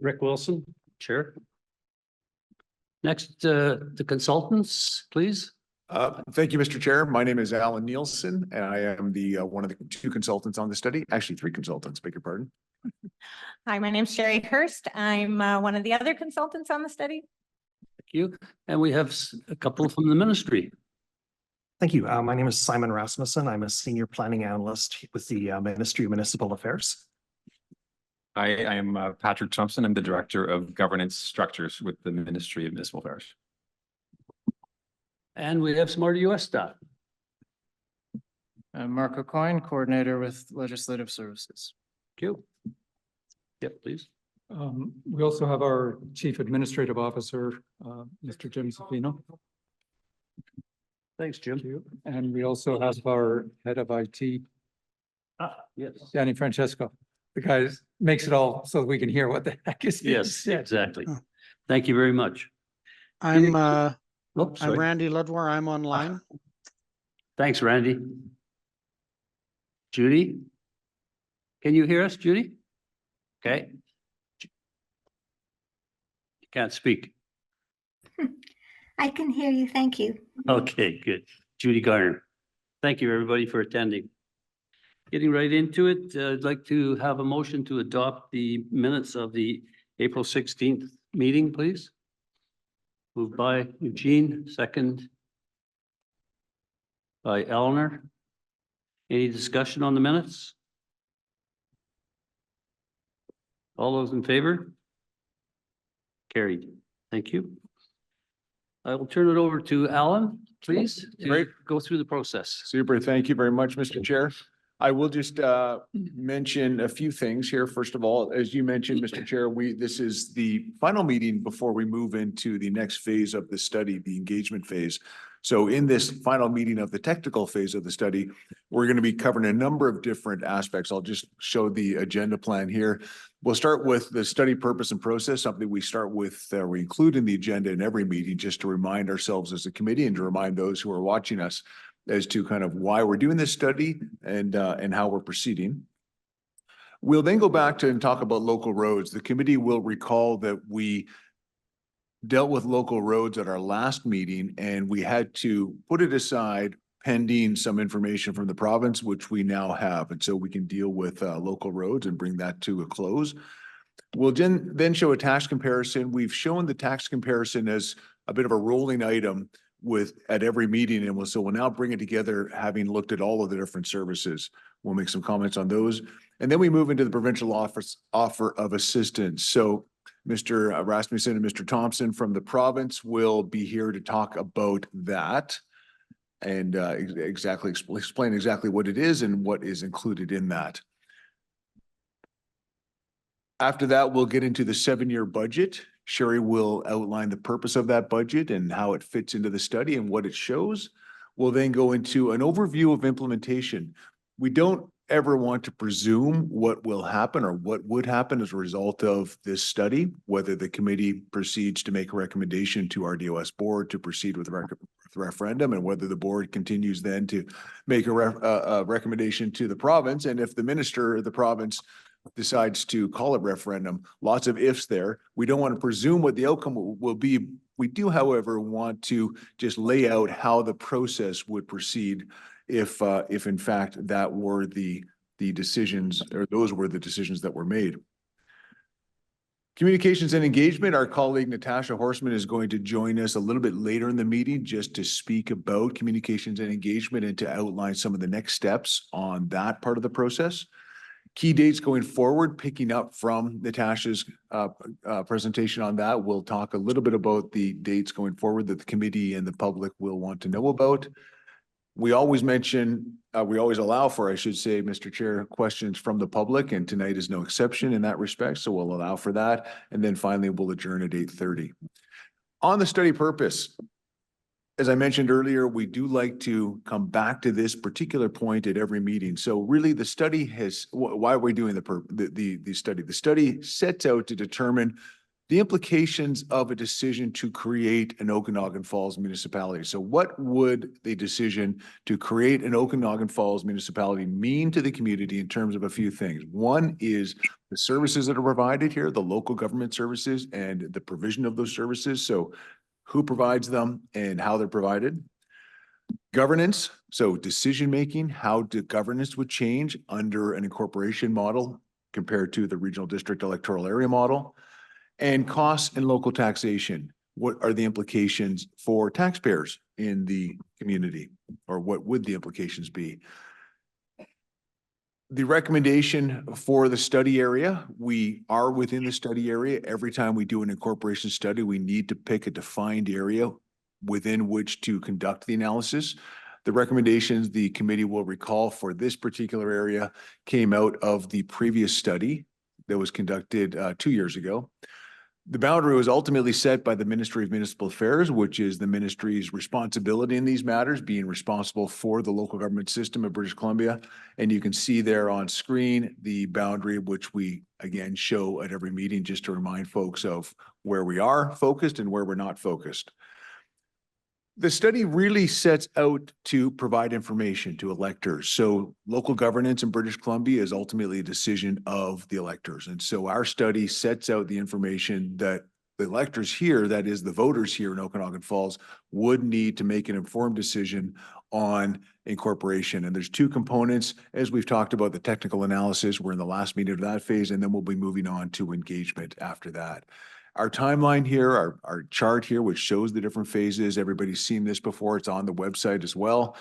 Rick Wilson, Chair. Next, the consultants, please. Thank you, Mr. Chair. My name is Alan Nielsen, and I am the one of the two consultants on the study. Actually, three consultants, beg your pardon. Hi, my name's Sherry Hurst. I'm one of the other consultants on the study. Thank you. And we have a couple from the ministry. Thank you. My name is Simon Rasmussen. I'm a senior planning analyst with the Ministry of Municipal Affairs. I am Patrick Thompson. I'm the Director of Governance Structures with the Ministry of Municipal Affairs. And we have some RDOS staff. I'm Mark O'Coin, Coordinator with Legislative Services. Thank you. Yep, please. We also have our Chief Administrative Officer, Mr. Jim Zafino. Thanks, Jim. Thank you. And we also have our Head of IT, Yes. Danny Francesco. The guy makes it all so that we can hear what the heck is being Yes, said. exactly. Thank you very much. I'm Oops, I'm sorry. Randy Ludwar. I'm online. Thanks, Randy. Judy? Can you hear us, Judy? Okay. You can't speak. I can hear you. Thank you. Okay, good. Judy Garner. Thank you, everybody, for attending. Getting right into it, I'd like to have a motion to adopt the minutes of the April 16th meeting, please. Moved by Eugene, second by Eleanor. Any discussion on the minutes? All those in favor? Carried. Thank you. I will turn it over to Alan, please, to Great. go through the process. Super. Thank you very much, Mr. Chair. I will just mention a few things here. First of all, as you mentioned, Mr. Chair, this is the final meeting before we move into the next phase of the study, the engagement phase. So in this final meeting of the technical phase of the study, we're going to be covering a number of different aspects. I'll just show the agenda plan here. We'll start with the study purpose and process, something we start with, we include in the agenda in every meeting, just to remind ourselves as a committee and to remind those who are watching us as to kind of why we're doing this study and how we're proceeding. We'll then go back to and talk about local roads. The committee will recall that we dealt with local roads at our last meeting, and we had to put it aside pending some information from the province, which we now have. And so we can deal with local roads and bring that to a close. We'll then show a tax comparison. We've shown the tax comparison as a bit of a rolling item at every meeting. And so we'll now bring it together, having looked at all of the different services. We'll make some comments on those. And then we move into the provincial offer of assistance. So Mr. Rasmussen and Mr. Thompson from the province will be here to talk about that and explain exactly what it is and what is included in that. After that, we'll get into the 7-year budget. Sherry will outline the purpose of that budget and how it fits into the study and what it shows. We'll then go into an overview of implementation. We don't ever want to presume what will happen or what would happen as a result of this study, whether the committee proceeds to make a recommendation to RDOS Board to proceed with the referendum, and whether the board continues then to make a recommendation to the province. And if the minister of the province decides to call it referendum, lots of ifs there. We don't want to presume what the outcome will be. We do, however, want to just lay out how the process would proceed if in fact that were the decisions, or those were the decisions that were made. Communications and engagement, our colleague Natasha Horseman is going to join us a little bit later in the meeting just to speak about communications and engagement and to outline some of the next steps on that part of the process. Key dates going forward, picking up from Natasha's presentation on that. We'll talk a little bit about the dates going forward that the committee and the public will want to know about. We always mention, we always allow for, I should say, Mr. Chair, questions from the public, and tonight is no exception in that respect, so we'll allow for that. And then finally, we'll adjourn at 8:30. On the study purpose, as I mentioned earlier, we do like to come back to this particular point at every meeting. So really the study has, why are we doing the study? The study sets out to determine the implications of a decision to create an Okanagan Falls municipality. So what would the decision to create an Okanagan Falls municipality mean to the community in terms of a few things? One is the services that are provided here, the local government services and the provision of those services. So who provides them and how they're provided. Governance, so decision-making, how the governance would change under an incorporation model compared to the regional district electoral area model. And costs and local taxation. What are the implications for taxpayers in the community? Or what would the implications be? The recommendation for the study area, we are within the study area. Every time we do an incorporation study, we need to pick a defined area within which to conduct the analysis. The recommendations the committee will recall for this particular area came out of the previous study that was conducted 2 years ago. The boundary was ultimately set by the Ministry of Municipal Affairs, which is the ministry's responsibility in these matters, being responsible for the local government system of British Columbia. And you can see there on screen the boundary, which we again show at every meeting just to remind folks of where we are focused and where we're not focused. The study really sets out to provide information to electors. So local governance in British Columbia is ultimately a decision of the electors. And so our study sets out the information that the electors here, that is the voters here in Okanagan Falls, would need to make an informed decision on incorporation. And there's two components. As we've talked about the technical analysis, we're in the last meeting of that phase, and then we'll be moving on to engagement after that. Our timeline here, our chart here, which shows the different phases, everybody's seen this before, it's on the website as well.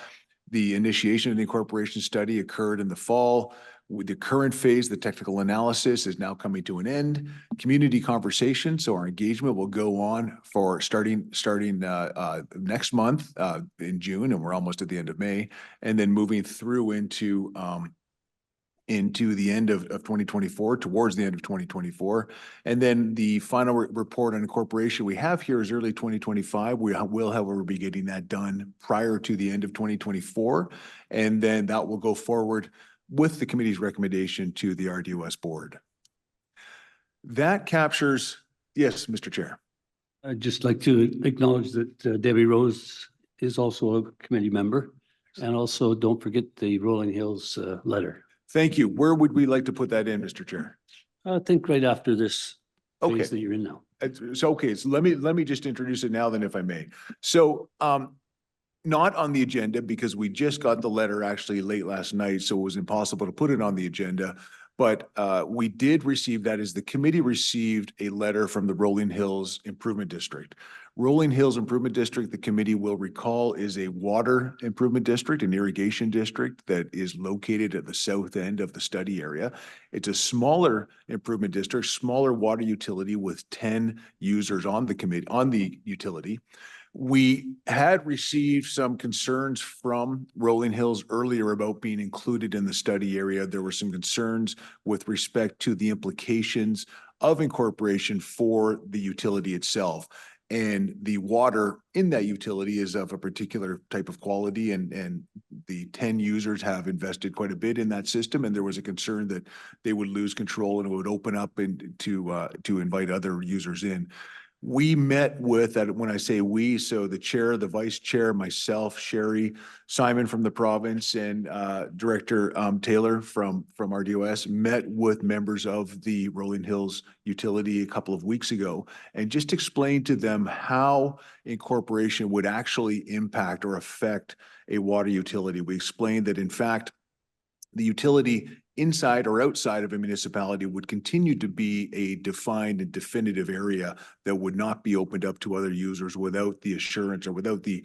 The initiation of the incorporation study occurred in the fall. With the current phase, the technical analysis is now coming to an end. Community conversation, so our engagement will go on for starting next month in June, and we're almost at the end of May, and then moving through into the end of 2024, towards the end of 2024. And then the final report on incorporation we have here is early 2025. We will, however, be getting that done prior to the end of 2024. And then that will go forward with the committee's recommendation to the RDOS Board. That captures, yes, Mr. Chair. I'd just like to acknowledge that Debbie Rose is also a committee member. And also don't forget the Rolling Hills letter. Thank you. Where would we like to put that in, Mr. Chair? I think right after this Okay. phase that you're in now. So, okay, so let me just introduce it now then, if I may. So, not on the agenda because we just got the letter actually late last night, so it was impossible to put it on the agenda. But we did receive that as the committee received a letter from the Rolling Hills Improvement District. Rolling Hills Improvement District, the committee will recall, is a water improvement district, an irrigation district that is located at the south end of the study area. It's a smaller improvement district, smaller water utility with 10 users on the committee, on the utility. We had received some concerns from Rolling Hills earlier about being included in the study area. There were some concerns with respect to the implications of incorporation for the utility itself. And the water in that utility is of a particular type of quality, and the 10 users have invested quite a bit in that system. And there was a concern that they would lose control and it would open up to invite other users in. We met with, when I say we, so the chair, the vice chair, myself, Sherry, Simon from the province, and Director Taylor from RDOS met with members of the Rolling Hills utility a couple of weeks ago and just explained to them how incorporation would actually impact or affect a water utility. We explained that, in fact, the utility inside or outside of a municipality would continue to be a defined and definitive area that would not be opened up to other users without the assurance or without the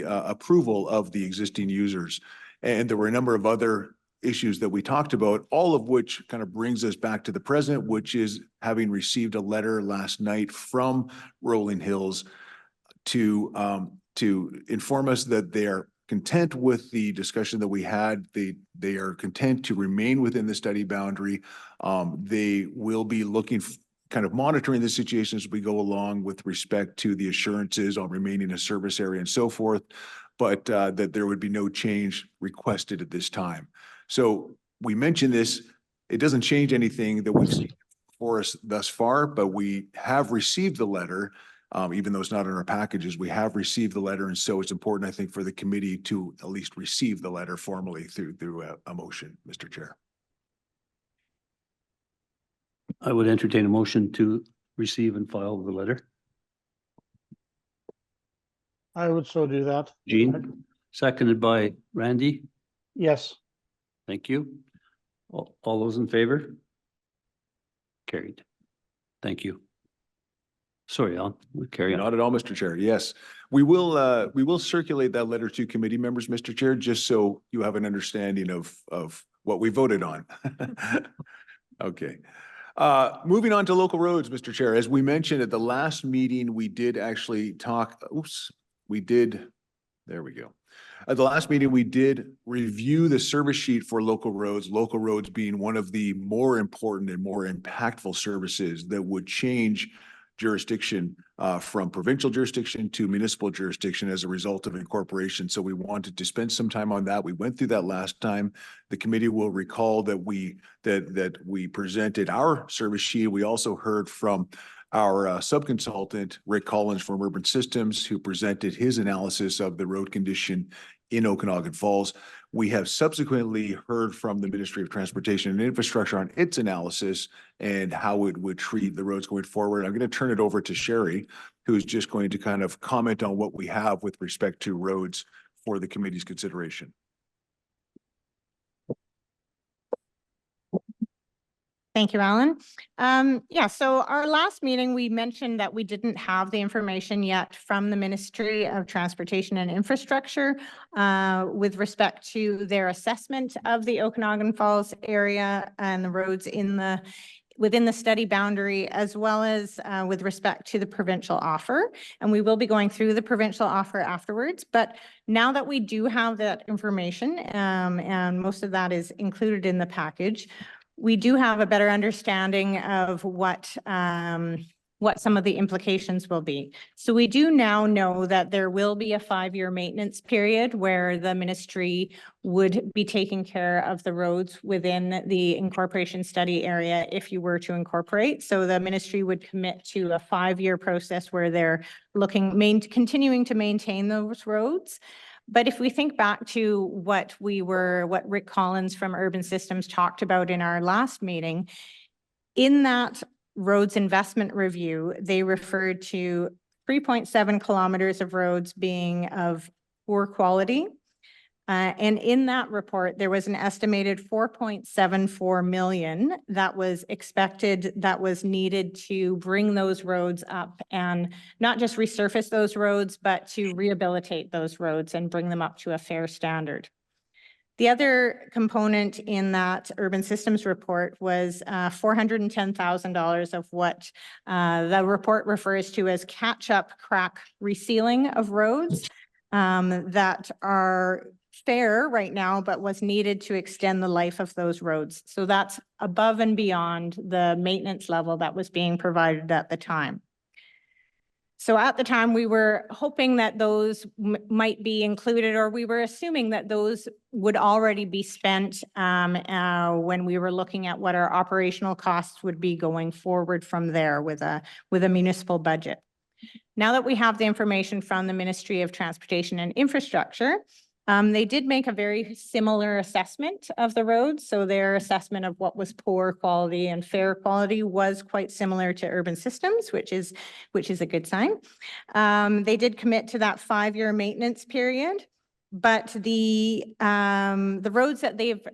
approval of the existing users. And there were a number of other issues that we talked about, all of which kind of brings us back to the present, which is having received a letter last night from Rolling Hills to inform us that they're content with the discussion that we had. They are content to remain within the study boundary. They will be looking, kind of monitoring the situation as we go along with respect to the assurances on remaining a service area and so forth, but that there would be no change requested at this time. So we mentioned this. It doesn't change anything that we've seen for us thus far, but we have received the letter. Even though it's not in our packages, we have received the letter. And so it's important, I think, for the committee to at least receive the letter formally through a motion, Mr. Chair. I would entertain a motion to receive and file the letter. I would so do that. Jean, seconded by Randy. Yes. Thank you. All those in favor? Carried. Thank you. Sorry, Alan, we'll carry on. Not at all, Mr. Chair. Yes, we will circulate that letter to committee members, Mr. Chair, just so you have an understanding of what we voted on. Okay. Moving on to local roads, Mr. Chair, as we mentioned at the last meeting, we did actually talk, there we go. At the last meeting, we did review the service sheet for local roads being one of the more important and more impactful services that would change jurisdiction from provincial jurisdiction to municipal jurisdiction as a result of incorporation. So we wanted to spend some time on that. We went through that last time. The committee will recall that we presented our service sheet. We also heard from our subconsultant, Rick Collins from Urban Systems, who presented his analysis of the road condition in Okanagan Falls. We have subsequently heard from the Ministry of Transportation and Infrastructure on its analysis and how it would treat the roads going forward. I'm going to turn it over to Sherry, who's just going to kind of comment on what we have with respect to roads for the committee's consideration. Thank you, Alan. Yeah, so our last meeting, we mentioned that we didn't have the information yet from the Ministry of Transportation and Infrastructure with respect to their assessment of the Okanagan Falls area and the roads within the study boundary, as well as with respect to the provincial offer. And we will be going through the provincial offer afterwards. But now that we do have that information, and most of that is included in the package, we do have a better understanding of what some of the implications will be. So we do now know that there will be a 5-year maintenance period where the ministry would be taking care of the roads within the Incorporation Study area if you were to incorporate. So the ministry would commit to a 5-year process where they're continuing to maintain those roads. But if we think back to what Rick Collins from Urban Systems talked about in our last meeting, in that roads investment review, they referred to 3.7 kilometers of roads being of poor quality. And in that report, there was an estimated 4.74 million that was expected, that was needed to bring those roads up and not just resurface those roads, but to rehabilitate those roads and bring them up to a fair standard. The other component in that Urban Systems report was $410,000 of what the report refers to as catch-up crack resealing of roads that are fair right now, but was needed to extend the life of those roads. So that's above and beyond the maintenance level that was being provided at the time. So at the time, we were hoping that those might be included, or we were assuming that those would already be spent when we were looking at what our operational costs would be going forward from there with a municipal budget. Now that we have the information from the Ministry of Transportation and Infrastructure, they did make a very similar assessment of the roads. So their assessment of what was poor quality and fair quality was quite similar to Urban Systems, which is a good sign. They did commit to that 5-year maintenance period, but the roads that they've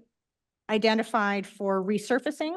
identified for resurfacing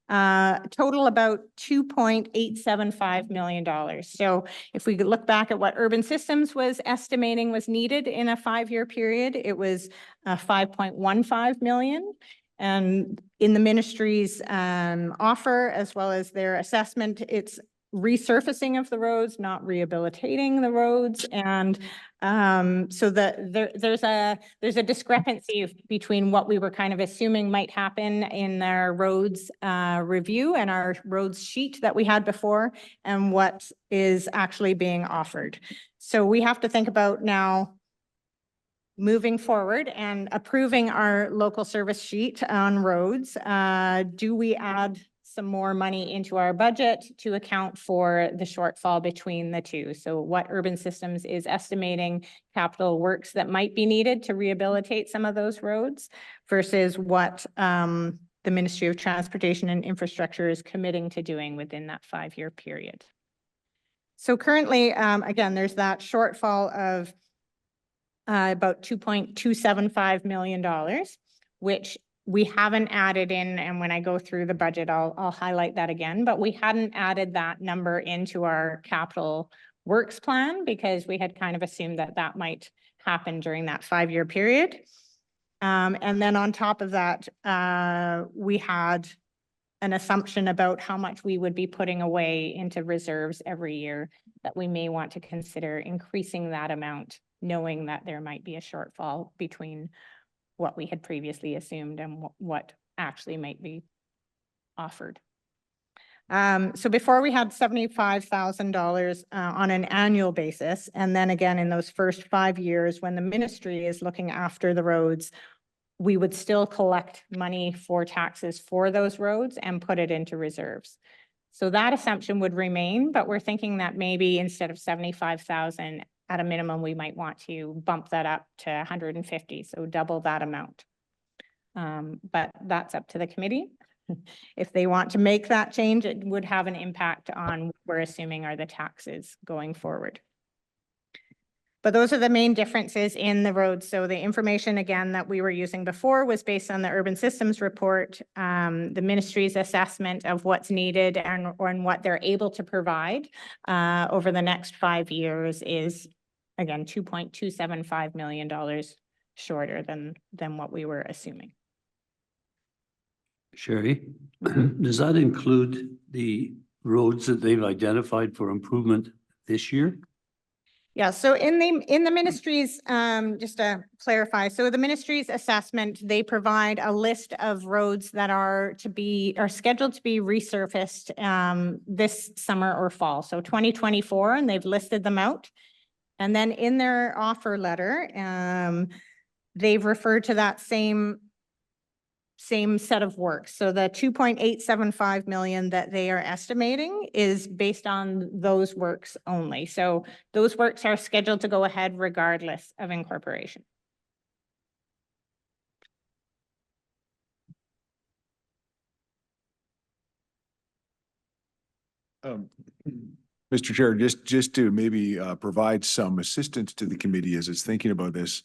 total about $2.875 million. So if we look back at what Urban Systems was estimating was needed in a 5-year period, it was 5.15 million. And in the ministry's offer, as well as their assessment, it's resurfacing of the roads, not rehabilitating the roads. And so there's a discrepancy between what we were kind of assuming might happen in our roads review and our roads sheet that we had before and what is actually being offered. So we have to think about now moving forward and approving our local service sheet on roads. Do we add some more money into our budget to account for the shortfall between the two. So what Urban Systems is estimating capital works that might be needed to rehabilitate some of those roads versus what the Ministry of Transportation and Infrastructure is committing to doing within that 5-year period. So currently, again, there's that shortfall of about $2.275 million, which we haven't added in. And when I go through the budget, I'll highlight that again, but we hadn't added that number into our capital works plan because we had kind of assumed that that might happen during that 5-year period. And then on top of that, we had an assumption about how much we would be putting away into reserves every year that we may want to consider increasing that amount, knowing that there might be a shortfall between what we had previously assumed and what actually might be offered. So before we had $75,000 on an annual basis. And then again, in those first 5 years, when the ministry is looking after the roads, we would still collect money for taxes for those roads and put it into reserves. So that assumption would remain, but we're thinking that maybe instead of 75,000 at a minimum, we might want to bump that up to 150, so double that amount. But that's up to the committee. If they want to make that change, it would have an impact on what we're assuming are the taxes going forward. But those are the main differences in the roads. So the information, again, that we were using before was based on the Urban Systems report, the ministry's assessment of what's needed and what they're able to provide over the next 5 years is, again, $2.275 million shorter than what we were assuming. Sherry, does that include the roads that they've identified for improvement this year? Yeah, so in the ministry's, just to clarify, so the ministry's assessment, they provide a list of roads that are scheduled to be resurfaced this summer or fall, so 2024, and they've listed them out. And then in their offer letter, they've referred to that same set of work. So the 2.875 million that they are estimating is based on those works only. So those works are scheduled to go ahead regardless of incorporation. Mr. Chair, just to maybe provide some assistance to the committee as it's thinking about this,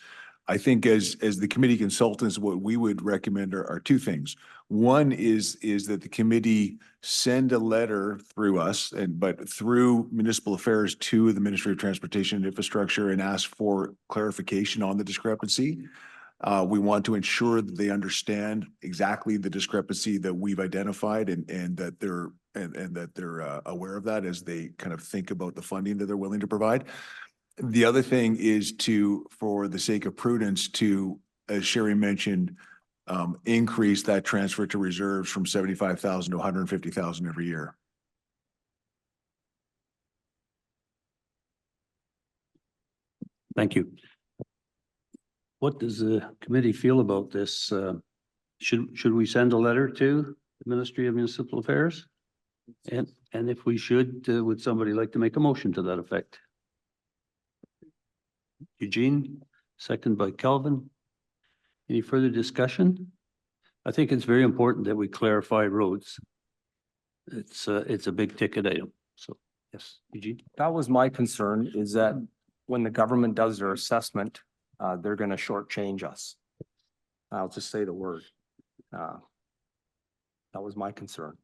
I think as the committee consultants, what we would recommend are 2 things. One is that the committee send a letter through us but through Municipal Affairs to the Ministry of Transportation and Infrastructure and ask for clarification on the discrepancy. We want to ensure that they understand exactly the discrepancy that we've identified and that they're aware of that as they kind of think about the funding that they're willing to provide. The other thing is for the sake of prudence, as Sherry mentioned, increase that transfer to reserves from 75,000 to 150,000 every year. Thank you. What does the committee feel about this? Should we send a letter to the Ministry of Municipal Affairs? And if we should, would somebody like to make a motion to that effect? Eugene, second by Calvin. Any further discussion? I think it's very important that we clarify roads. It's a big ticket item. So yes, Eugene. That was my concern, is that when the government does their assessment, they're going to shortchange us. I'll just say the word. That was my concern.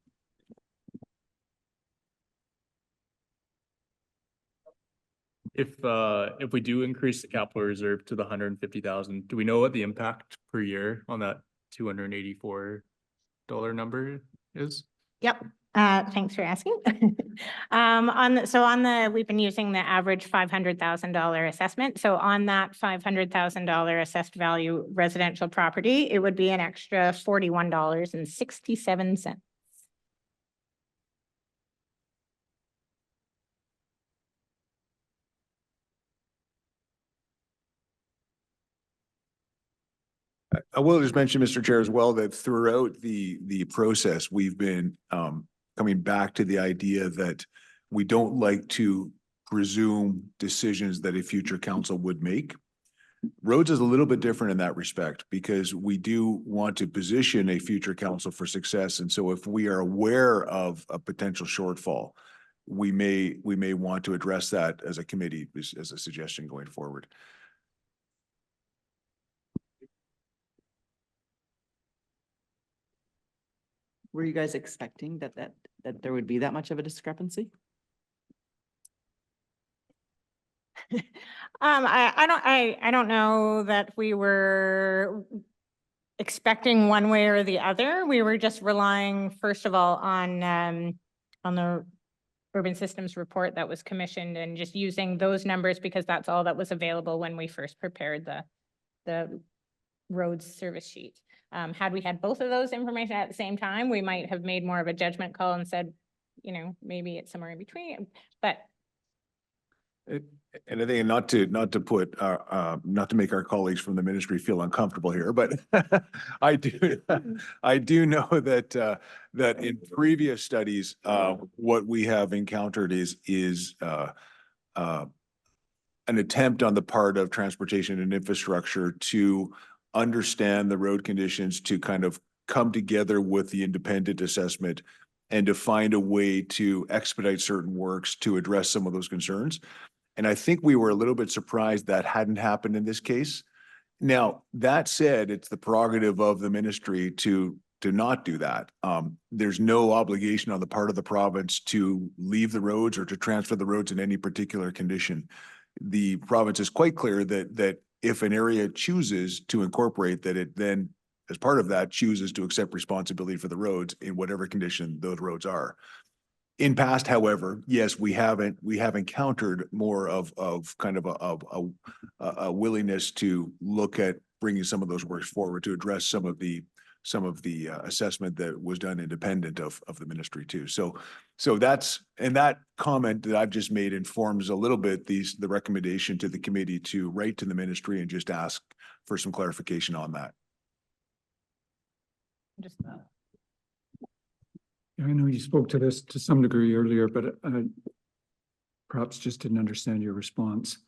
If we do increase the capital reserve to the 150,000, do we know what the impact per year on that $284 number is? Yep. Thanks for asking. We've been using the average $500,000 assessment. So on that $500,000 assessed value residential property, it would be an extra $41.67. I will just mention, Mr. Chair, as well, that throughout the process, we've been coming back to the idea that we don't like to presume decisions that a future council would make. Roads is a little bit different in that respect because we do want to position a future council for success. And so if we are aware of a potential shortfall, we may want to address that as a committee, as a suggestion going forward. Were you guys expecting that there would be that much of a discrepancy? I don't know that we were expecting one way or the other. We were just relying, first of all, on the urban systems report that was commissioned and just using those numbers because that's all that was available when we first prepared the roads service sheet. Had we had both of those information at the same time, we might have made more of a judgment call and said, you know, maybe it's somewhere in between, but. And I think not to put not to make our colleagues from the ministry feel uncomfortable here, but I do know that that in previous studies, what we have encountered is an attempt on the part of transportation and infrastructure to understand the road conditions, to kind of come together with the independent assessment and to find a way to expedite certain works to address some of those concerns. And I think we were a little bit surprised that hadn't happened in this case. Now, that said, it's the prerogative of the ministry to not do that. There's no obligation on the part of the province to leave the roads or to transfer the roads in any particular condition. The province is quite clear that if an area chooses to incorporate, that it then, as part of that, chooses to accept responsibility for the roads in whatever condition those roads are. In past, however, yes, we have encountered more of kind of a willingness to look at bringing some of those works forward to address some of the assessment that was done independent of the ministry too. So that's, and that comment that I've just made informs a little bit the recommendation to the committee to write to the ministry and just ask for some clarification on that. Just I know you spoke to this to some degree earlier, but perhaps just didn't understand your response.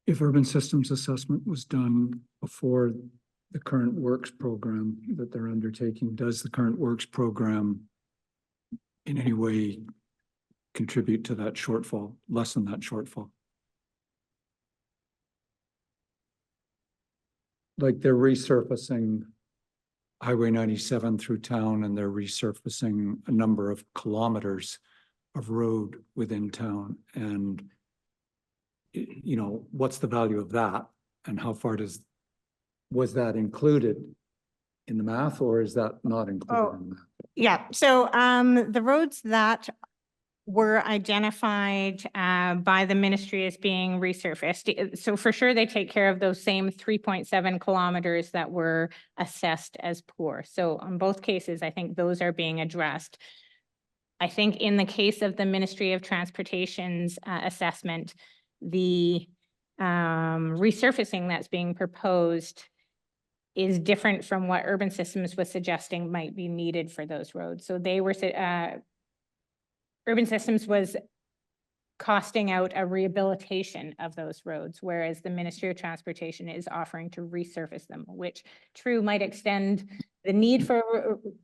If urban systems assessment was done before the current works program that they're undertaking, does the current works program in any way contribute to that shortfall, lessen that shortfall? Like they're resurfacing Highway 97 through town and they're resurfacing a number of kilometers of road within town. And, you know, what's the value of that? And how far was that included in the math or is that not included in the math? Yeah, so the roads that were identified by the ministry as being resurfaced. So for sure, they take care of those same 3.7 kilometers that were assessed as poor. So on both cases, I think those are being addressed. I think in the case of the Ministry of Transportation's assessment, the resurfacing that's being proposed is different from what Urban Systems was suggesting might be needed for those roads. So they were Urban Systems was costing out a rehabilitation of those roads, whereas the Ministry of Transportation is offering to resurface them, which true might extend the need for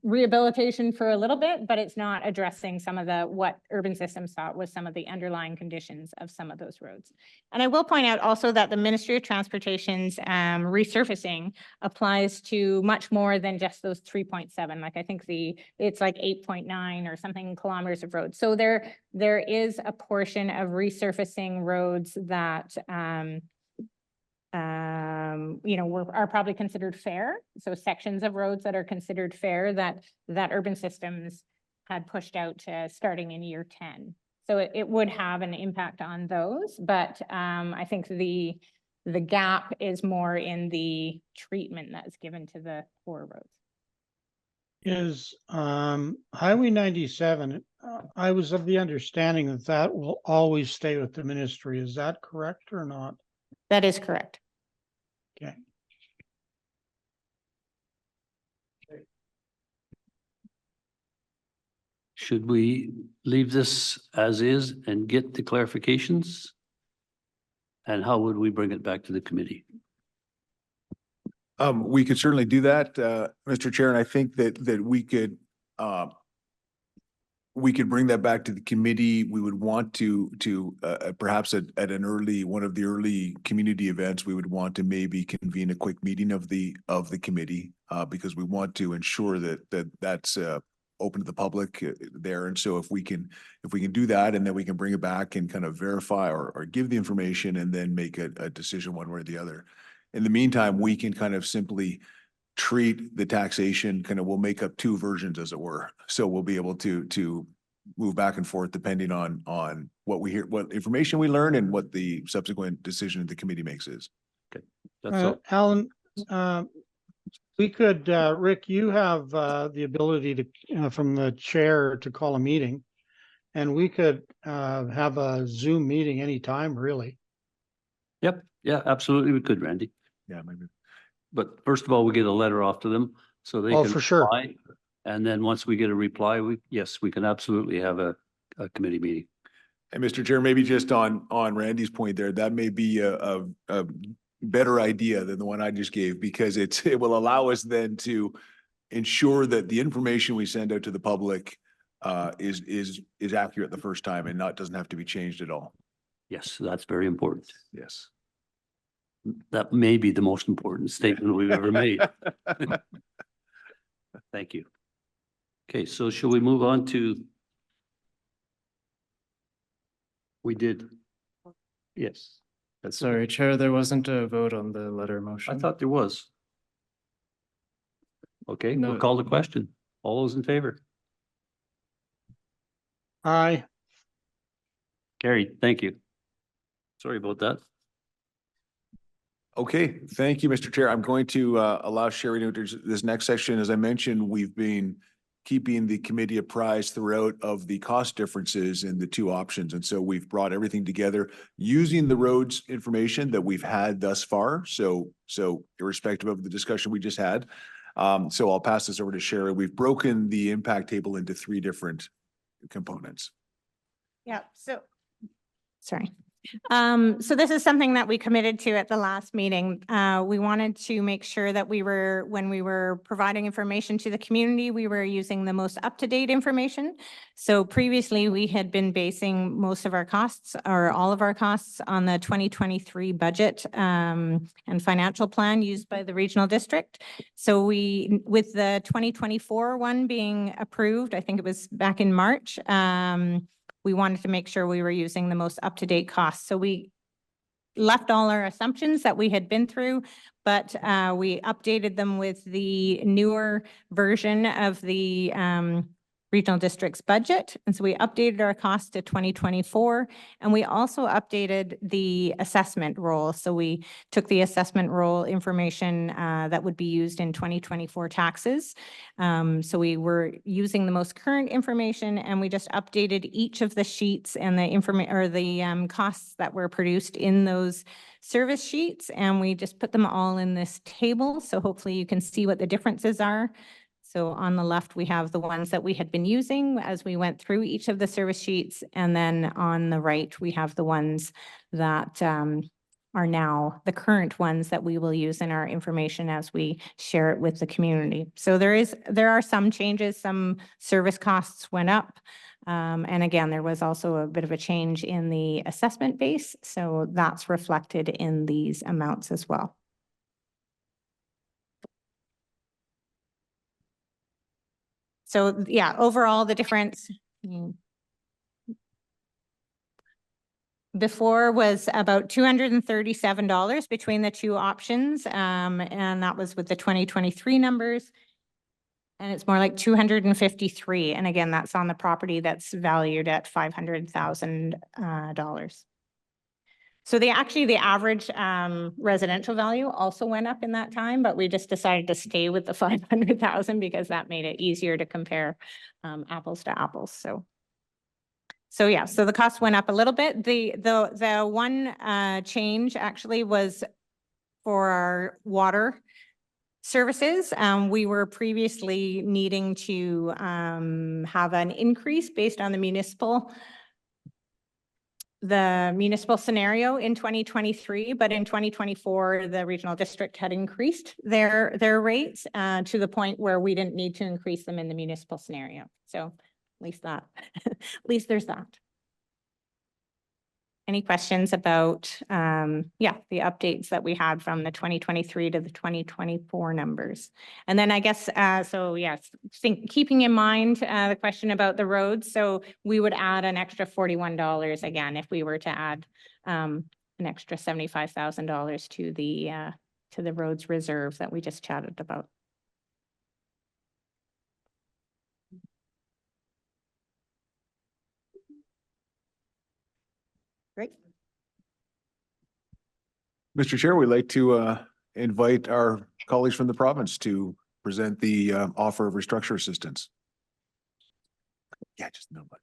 rehabilitation for a little bit, but it's not addressing some of what Urban Systems thought was some of the underlying conditions of some of those roads. And I will point out also that the Ministry of Transportation's resurfacing applies to much more than just those 3.7. Like I think it's like 8.9 or something kilometers of road. So there is a portion of resurfacing roads that you know, are probably considered fair. So sections of roads that are considered fair that Urban Systems had pushed out to starting in year 10. So it would have an impact on those, but I think the gap is more in the treatment that's given to the poor roads. Is Highway 97, I was of the understanding that that will always stay with the ministry. Is that correct or not? That is correct. Okay. should we leave this as is and get the clarifications? And how would we bring it back to the committee? We could certainly do that, Mr. Chair, and I think that we could bring that back to the committee. We would want to perhaps at one of the early community events, we would want to maybe convene a quick meeting of the committee, because we want to ensure that's open to the public there. And so if we can do that, and then we can bring it back and kind of verify or give the information and then make a decision one way or the other. In the meantime, we can kind of simply treat the taxation, we'll make up two versions, as it were. So we'll be able to move back and forth depending on what we hear, what information we learn, and what the subsequent decision the committee makes is. Okay. That's all. Alan, we could, Rick, you have the ability to, from the chair, to call a meeting, and we could have a Zoom meeting anytime, really. Yep. Yeah, absolutely. We could, Randy. Yeah, maybe. But first of all, we get a letter off to them so they Oh, can for sure. reply. And then once we get a reply, we can absolutely have a committee meeting. And Mr. Chair, maybe just on Randy's point there, that may be a better idea than the one I just gave, because it will allow us then to ensure that the information we send out to the public is accurate the first time and doesn't have to be changed at all. Yes, that's very important. Yes. That may be the most important statement we've ever made. Thank you. Okay, so shall we move on to? We did. Yes. Sorry, Chair, there wasn't a vote on the letter I motion. thought there was. Okay, we'll No. call the question. All those in favor? Aye. Carried. Thank you. Sorry about that. Okay, thank you, Mr. Chair. I'm going to allow Sherry to introduce this next section. As I mentioned, we've been keeping the committee apprised throughout of the cost differences in the two options. And so we've brought everything together using the roads information that we've had thus far. So irrespective of the discussion we just had. So I'll pass this over to Sherry. We've broken the impact table into three different components. Yeah, sorry. So this is something that we committed to at the last meeting. We wanted to make sure that when we were providing information to the community, we were using the most up-to-date information. So previously, we had been basing most of our costs, or all of our costs, on the 2023 budget and financial plan used by the regional district. So with the 2024 one being approved, I think it was back in March, we wanted to make sure we were using the most up-to-date costs. So we left all our assumptions that we had been through, but we updated them with the newer version of the regional district's budget. And so we updated our cost to 2024, and we also updated the assessment roll. So we took the assessment roll information that would be used in 2024 taxes. So we were using the most current information, and we just updated each of the sheets and the costs that were produced in those service sheets. And we just put them all in this table. So hopefully you can see what the differences are. So on the left, we have the ones that we had been using as we went through each of the service sheets. And then on the right, we have the ones that are now the current ones that we will use in our information as we share it with the community. So there are some changes. Some service costs went up. And again, there was also a bit of a change in the assessment base. So that's reflected in these amounts as well. So yeah, overall, the difference before was about $237 between the two options. And that was with the 2023 numbers. And it's more like 253. And again, that's on the property that's valued at $500,000. So the average residential value also went up in that time, but we just decided to stay with the 500,000 because that made it easier to compare apples to apples. So yeah, so the cost went up a little bit. The one change actually was for our water services. We were previously needing to have an increase based on the municipal scenario in 2023, but in 2024, the regional district had increased their rates to the point where we didn't need to increase them in the municipal scenario. So at least at least there's that. Any questions about, the updates that we had from the 2023 to the 2024 numbers? And then I guess, keeping in mind the question about the roads, so we would add an extra $41 again if we were to add an extra $75,000 to the roads reserve that we just chatted about. Great. Mr. Chair, we'd like to invite our colleagues from the province to present the offer of restructure assistance. Yeah, just no, but.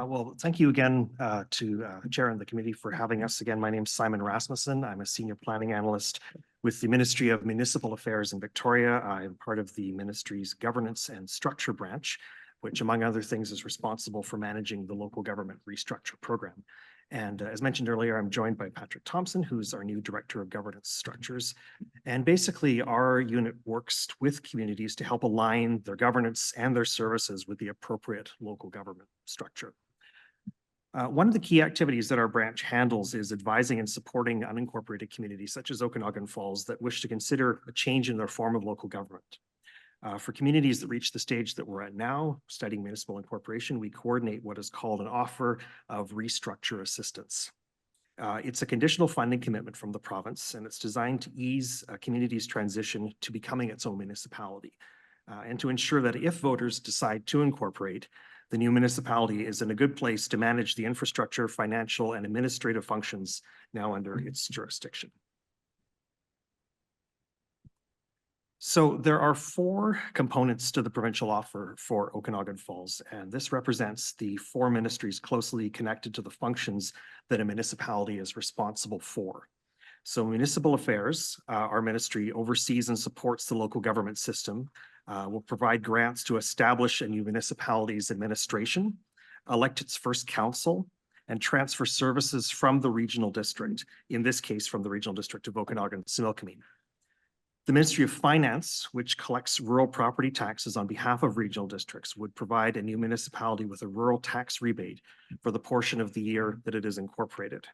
Well, thank you again to the chair and the committee for having us again. My name is Simon Rasmussen. I'm a senior planning analyst with the Ministry of Municipal Affairs in Victoria. I'm part of the ministry's governance and structure branch, which among other things is responsible for managing the local government restructure program. And as mentioned earlier, I'm joined by Patrick Thompson, who's our new Director of Governance Structures. And basically our unit works with communities to help align their governance and their services with the appropriate local government structure. One of the key activities that our branch handles is advising and supporting unincorporated communities such as Okanagan Falls that wish to consider a change in their form of local government. For communities that reach the stage that we're at now, studying municipal incorporation, we coordinate what is called an offer of restructure assistance. It's a conditional funding commitment from the province, and it's designed to ease a community's transition to becoming its own municipality, and to ensure that if voters decide to incorporate, the new municipality is in a good place to manage the infrastructure, financial, and administrative functions now under its jurisdiction. So there are 4 components to the provincial offer for Okanagan Falls, and this represents the 4 ministries closely connected to the functions that a municipality is responsible for. So Municipal Affairs, our ministry oversees and supports the local government system, will provide grants to establish a new municipality's administration, elect its first council, and transfer services from the regional district, in this case from the regional district of Okanagan-Similkameen. The Ministry of Finance, which collects rural property taxes on behalf of regional districts, would provide a new municipality with a rural tax rebate for the portion of the year that it is incorporated.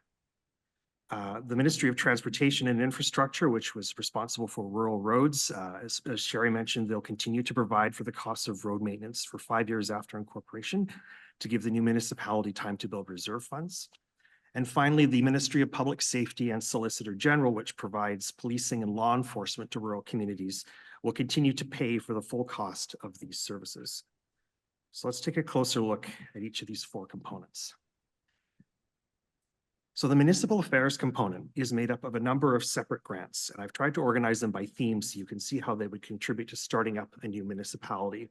The Ministry of Transportation and Infrastructure, which was responsible for rural roads, as Sherry mentioned, they'll continue to provide for the costs of road maintenance for 5 years after incorporation to give the new municipality time to build reserve funds. And finally, the Ministry of Public Safety and Solicitor General, which provides policing and law enforcement to rural communities, will continue to pay for the full cost of these services. So let's take a closer look at each of these 4 components. So the municipal affairs component is made up of a number of separate grants, and I've tried to organize them by theme so you can see how they would contribute to starting up a new municipality.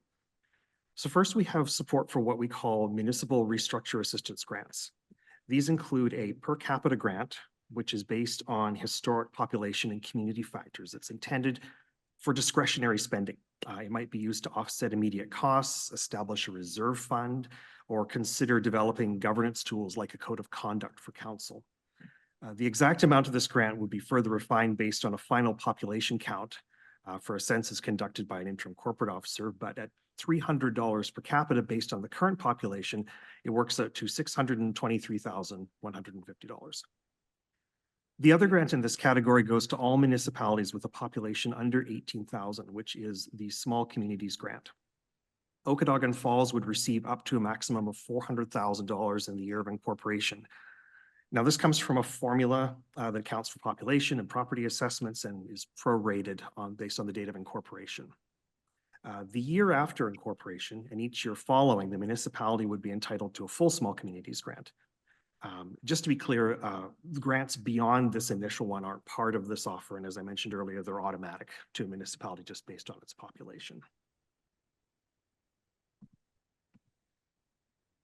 So first we have support for what we call municipal restructure assistance grants. These include a per capita grant, which is based on historic population and community factors. It's intended for discretionary spending. It might be used to offset immediate costs, establish a reserve fund, or consider developing governance tools like a code of conduct for council. The exact amount of this grant would be further refined based on a final population count for a census conducted by an interim corporate officer, but at $300 per capita based on the current population, it works out to $623,150. The other grant in this category goes to all municipalities with a population under 18,000, which is the Small Communities Grant. Okanagan Falls would receive up to a maximum of $400,000 in the year of incorporation. Now, this comes from a formula that accounts for population and property assessments and is prorated based on the date of incorporation. The year after incorporation and each year following, the municipality would be entitled to a full Small Communities Grant. Just to be clear, the grants beyond this initial one aren't part of this offer, and as I mentioned earlier, they're automatic to a municipality just based on its population.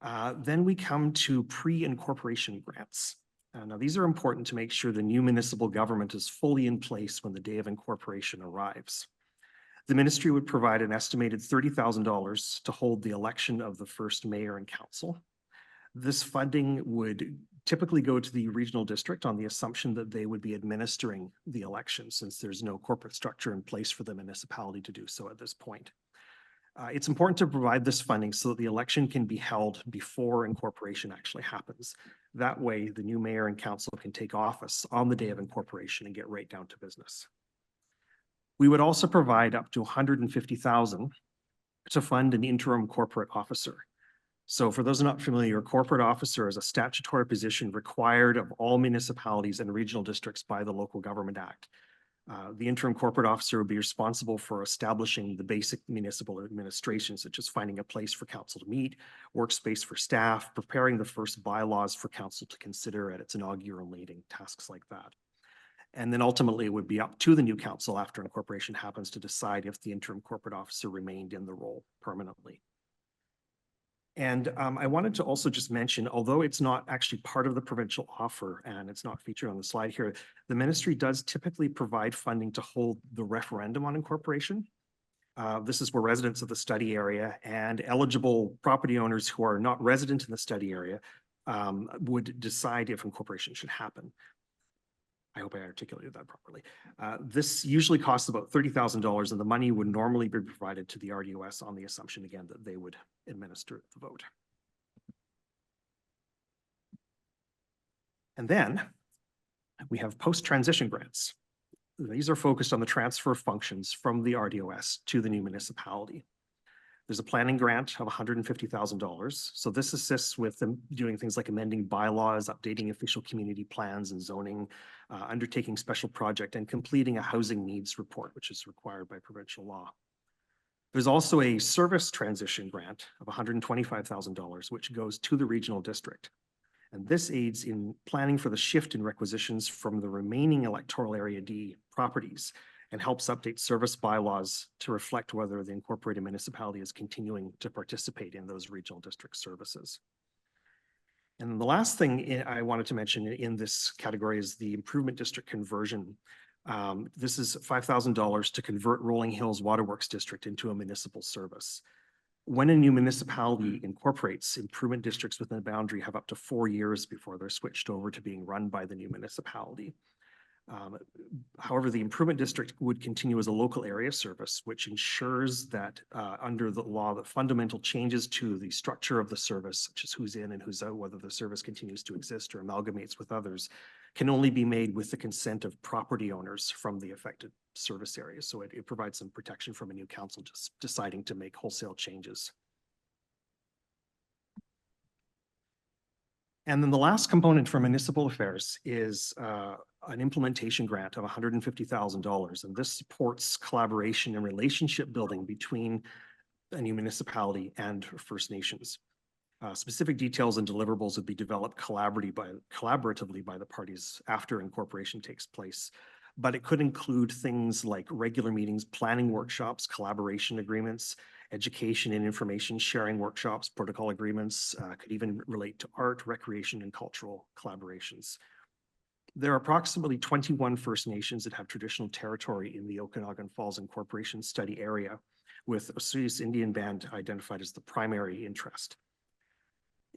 Then we come to pre-incorporation grants. Now, these are important to make sure the new municipal government is fully in place when the day of incorporation arrives. The ministry would provide an estimated $30,000 to hold the election of the first mayor and council. This funding would typically go to the regional district on the assumption that they would be administering the election, since there's no corporate structure in place for the municipality to do so at this point. It's important to provide this funding so that the election can be held before incorporation actually happens. That way, the new mayor and council can take office on the day of incorporation and get right down to business. We would also provide up to $150,000 to fund an interim corporate officer. So for those not familiar, a corporate officer is a statutory position required of all municipalities and regional districts by the Local Government Act. The interim corporate officer would be responsible for establishing the basic municipal administration, such as finding a place for council to meet, workspace for staff, preparing the first bylaws for council to consider at its inaugural meeting, tasks like that. And then ultimately it would be up to the new council after incorporation happens to decide if the interim corporate officer remained in the role permanently. And I wanted to also just mention, although it's not actually part of the provincial offer and it's not featured on the slide here, the ministry does typically provide funding to hold the referendum on incorporation. This is where residents of the study area and eligible property owners who are not resident in the study area would decide if incorporation should happen. I hope I articulated that properly. This usually costs about $30,000, and the money would normally be provided to the RDOS on the assumption, again, that they would administer the vote. And then we have post-transition grants. These are focused on the transfer of functions from the RDOS to the new municipality. There's a planning grant of $150,000. So this assists with them doing things like amending bylaws, updating official community plans and zoning, undertaking special project, and completing a housing needs report, which is required by provincial law. There's also a service transition grant of $125,000, which goes to the regional district. And this aids in planning for the shift in requisitions from the remaining electoral area D properties and helps update service bylaws to reflect whether the incorporated municipality is continuing to participate in those regional district services. And the last thing I wanted to mention in this category is the improvement district conversion. This is $5,000 to convert Rolling Hills Waterworks District into a municipal service. When a new municipality incorporates, improvement districts within the boundary have up to 4 years before they're switched over to being run by the new municipality. However, the improvement district would continue as a local area service, which ensures that under the law, that fundamental changes to the structure of the service, such as who's in and who's out, whether the service continues to exist or amalgamates with others, can only be made with the consent of property owners from the affected service area. So it provides some protection from a new council just deciding to make wholesale changes. And then the last component for municipal affairs is an implementation grant of $150,000. And this supports collaboration and relationship building between a new municipality and First Nations. Specific details and deliverables would be developed collaboratively by the parties after incorporation takes place. But it could include things like regular meetings, planning workshops, collaboration agreements, education and information sharing workshops, protocol agreements, could even relate to art, recreation, and cultural collaborations. There are approximately 21 First Nations that have traditional territory in the Okanagan Falls Incorporation Study area, with Osirius Indian Band identified as the primary interest.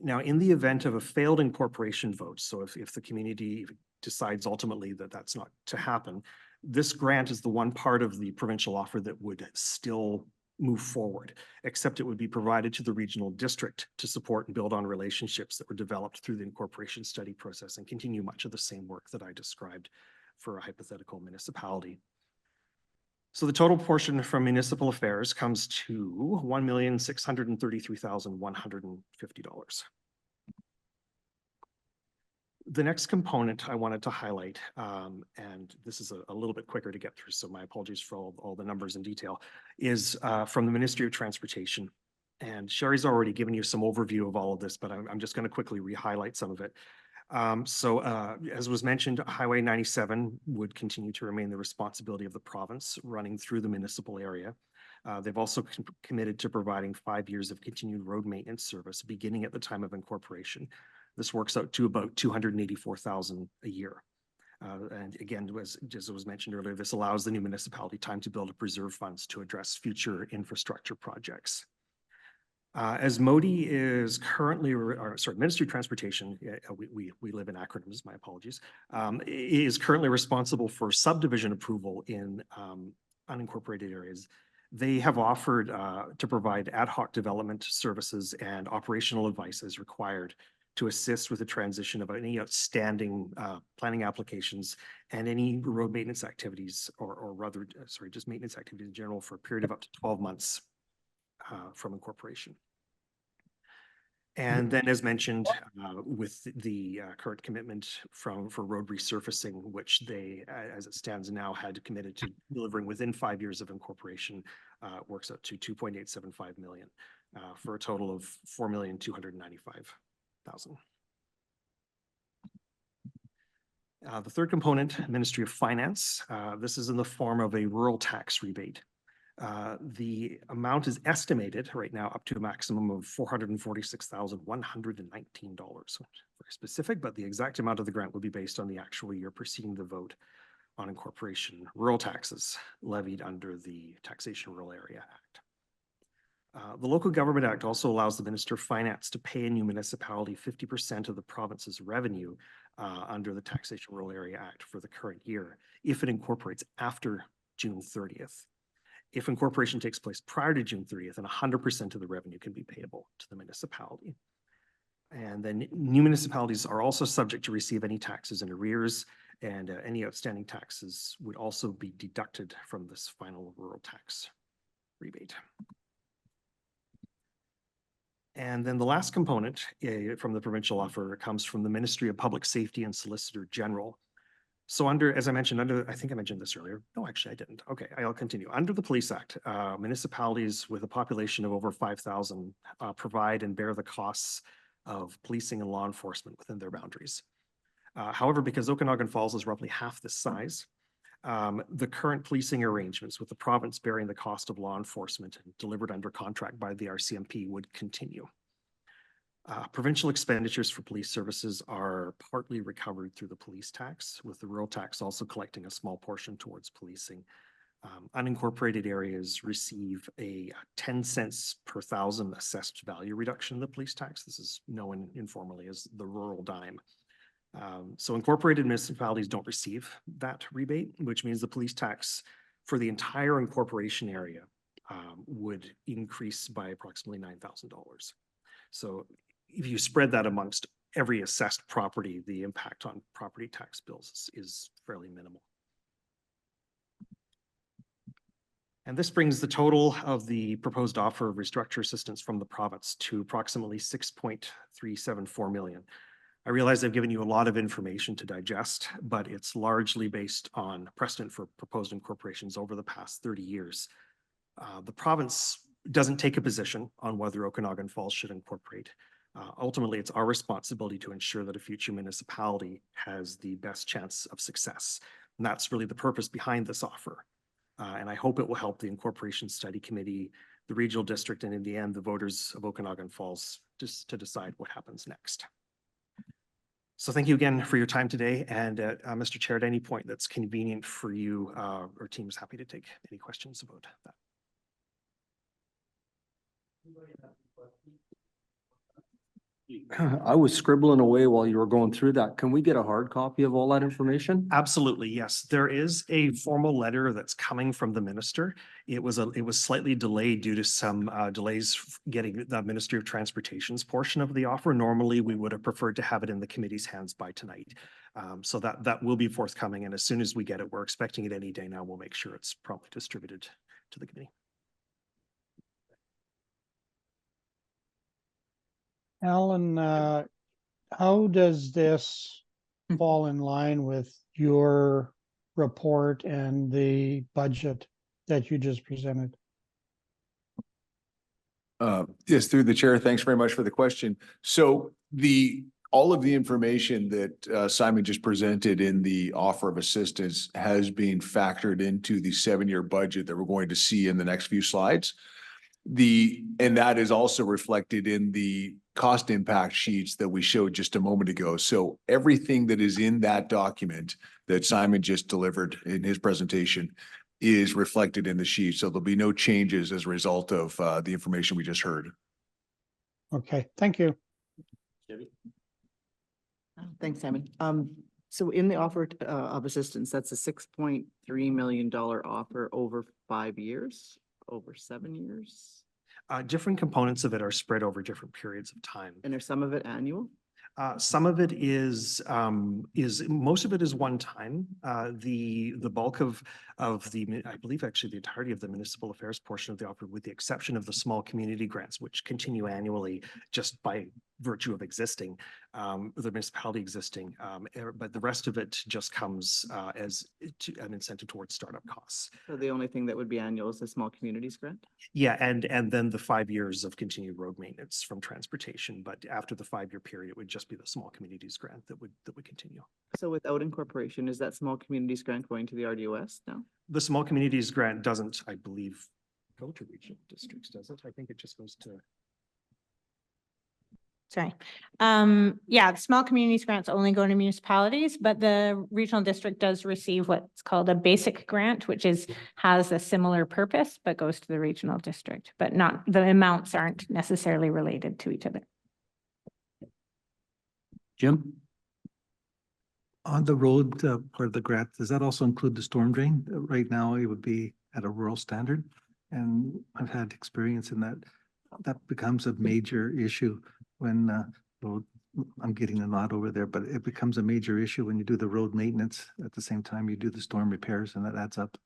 Now, in the event of a failed incorporation vote, so if the community decides ultimately that that's not to happen, this grant is the one part of the provincial offer that would still move forward, except it would be provided to the regional district to support and build on relationships that were developed through the incorporation study process and continue much of the same work that I described for a hypothetical municipality. So the total portion from municipal affairs comes to $1,633,150. The next component I wanted to highlight, and this is a little bit quicker to get through, so my apologies for all the numbers in detail, is from the Ministry of Transportation. And Sherry's already given you some overview of all of this, but I'm just going to quickly re-highlight some of it. As was mentioned, Highway 97 would continue to remain the responsibility of the province running through the municipal area. They've also committed to providing 5 years of continued road maintenance service beginning at the time of incorporation. This works out to about $284,000 a year. And again, as was mentioned earlier, this allows the new municipality time to build and preserve funds to address future infrastructure projects. As MODI is currently, Ministry of Transportation, we live in acronyms, my apologies, is currently responsible for subdivision approval in unincorporated areas. They have offered to provide ad hoc development services and operational advice as required to assist with the transition of any outstanding planning applications and any road maintenance activities or rather, just maintenance activities in general for a period of up to 12 months from incorporation. And then as mentioned, with the current commitment for road resurfacing, which they, as it stands now, had committed to delivering within 5 years of incorporation, works out to $2.875 million for a total of $4,295,000. The third component, Ministry of Finance, this is in the form of a rural tax rebate. The amount is estimated right now up to a maximum of $446,119. Very specific, but the exact amount of the grant will be based on the actual year preceding the vote on incorporation rural taxes levied under the Taxation Rural Area Act. The Local Government Act also allows the Minister of Finance to pay a new municipality 50% of the province's revenue under the Taxation Rural Area Act for the current year if it incorporates after June 30th. If incorporation takes place prior to June 30th, then 100% of the revenue can be payable to the municipality. And then new municipalities are also subject to receive any taxes in arrears, and any outstanding taxes would also be deducted from this final rural tax rebate. And then the last component from the provincial offer comes from the Ministry of Public Safety and Solicitor General. So as I mentioned, I think I mentioned this earlier. No, actually I didn't. Okay, I'll continue. Under the Police Act, municipalities with a population of over 5,000 provide and bear the costs of policing and law enforcement within their boundaries. However, because Okanagan Falls is roughly half this size, the current policing arrangements with the province bearing the cost of law enforcement and delivered under contract by the RCMP would continue. Provincial expenditures for police services are partly recovered through the police tax, with the rural tax also collecting a small portion towards policing. Unincorporated areas receive a 10 cents per thousand assessed value reduction in the police tax. This is known informally as the rural dime. So incorporated municipalities don't receive that rebate, which means the police tax for the entire incorporation area would increase by approximately $9,000. So if you spread that amongst every assessed property, the impact on property tax bills is fairly minimal. And this brings the total of the proposed offer of restructure assistance from the province to approximately $6.374 million. I realize I've given you a lot of information to digest, but it's largely based on precedent for proposed incorporations over the past 30 years. The province doesn't take a position on whether Okanagan Falls should incorporate. Ultimately, it's our responsibility to ensure that a future municipality has the best chance of success. And that's really the purpose behind this offer. And I hope it will help the Incorporation Study Committee, the regional district, and in the end, the voters of Okanagan Falls just to decide what happens next. So thank you again for your time today. And Mr. Chair, at any point that's convenient for you, our team is happy to take any questions about that. I was scribbling away while you were going through that. Can we get a hard copy of all that information? Absolutely, yes. There is a formal letter that's coming from the minister. It was slightly delayed due to some delays getting the Ministry of Transportation's portion of the offer. Normally, we would have preferred to have it in the committee's hands by tonight. So that will be forthcoming. And as soon as we get it, we're expecting it any day now. We'll make sure it's promptly distributed to the committee. Alan, how does this fall in line with your report and the budget that you just presented? Yes, through the chair. Thanks very much for the question. So all of the information that Simon just presented in the offer of assistance has been factored into the 7-year budget that we're going to see in the next few slides. And that is also reflected in the cost impact sheets that we showed just a moment ago. So everything that is in that document that Simon just delivered in his presentation is reflected in the sheet. So there'll be no changes as a result of the information we just heard. Okay, thank you. Thanks, Simon. So in the offer of assistance, that's a $6.3 million offer over 5 years, over 7 years. Different components of it are spread over different periods of time. And are some of it annual? Some of it is most of it is one time. The bulk of the, I believe actually the entirety of the municipal affairs portion of the offer, with the exception of the small community grants, which continue annually just by virtue of existing, the municipality existing. But the rest of it just comes as an incentive towards startup costs. So the only thing that would be annual is the small communities grant? Yeah, and then the 5 years of continued road maintenance from transportation. But after the 5-year period, it would just be the small communities grant that would continue. So without incorporation, is that small communities grant going to the RDOS now? The small communities grant doesn't, I believe, go to regional districts, does it? I think it just goes to. Sorry. Yeah, the small communities grants only go to municipalities, but the regional district does receive what's called a basic grant, which has a similar purpose, but goes to the regional district, but not, the amounts aren't necessarily related to each other. Jim? On the road part of the grant, does that also include the storm drain? Right now, it would be at a rural standard. And I've had experience in that. That becomes a major issue when I'm getting a nod over there, but it becomes a major issue when you do the road maintenance at the same time you do the storm repairs, and that adds up.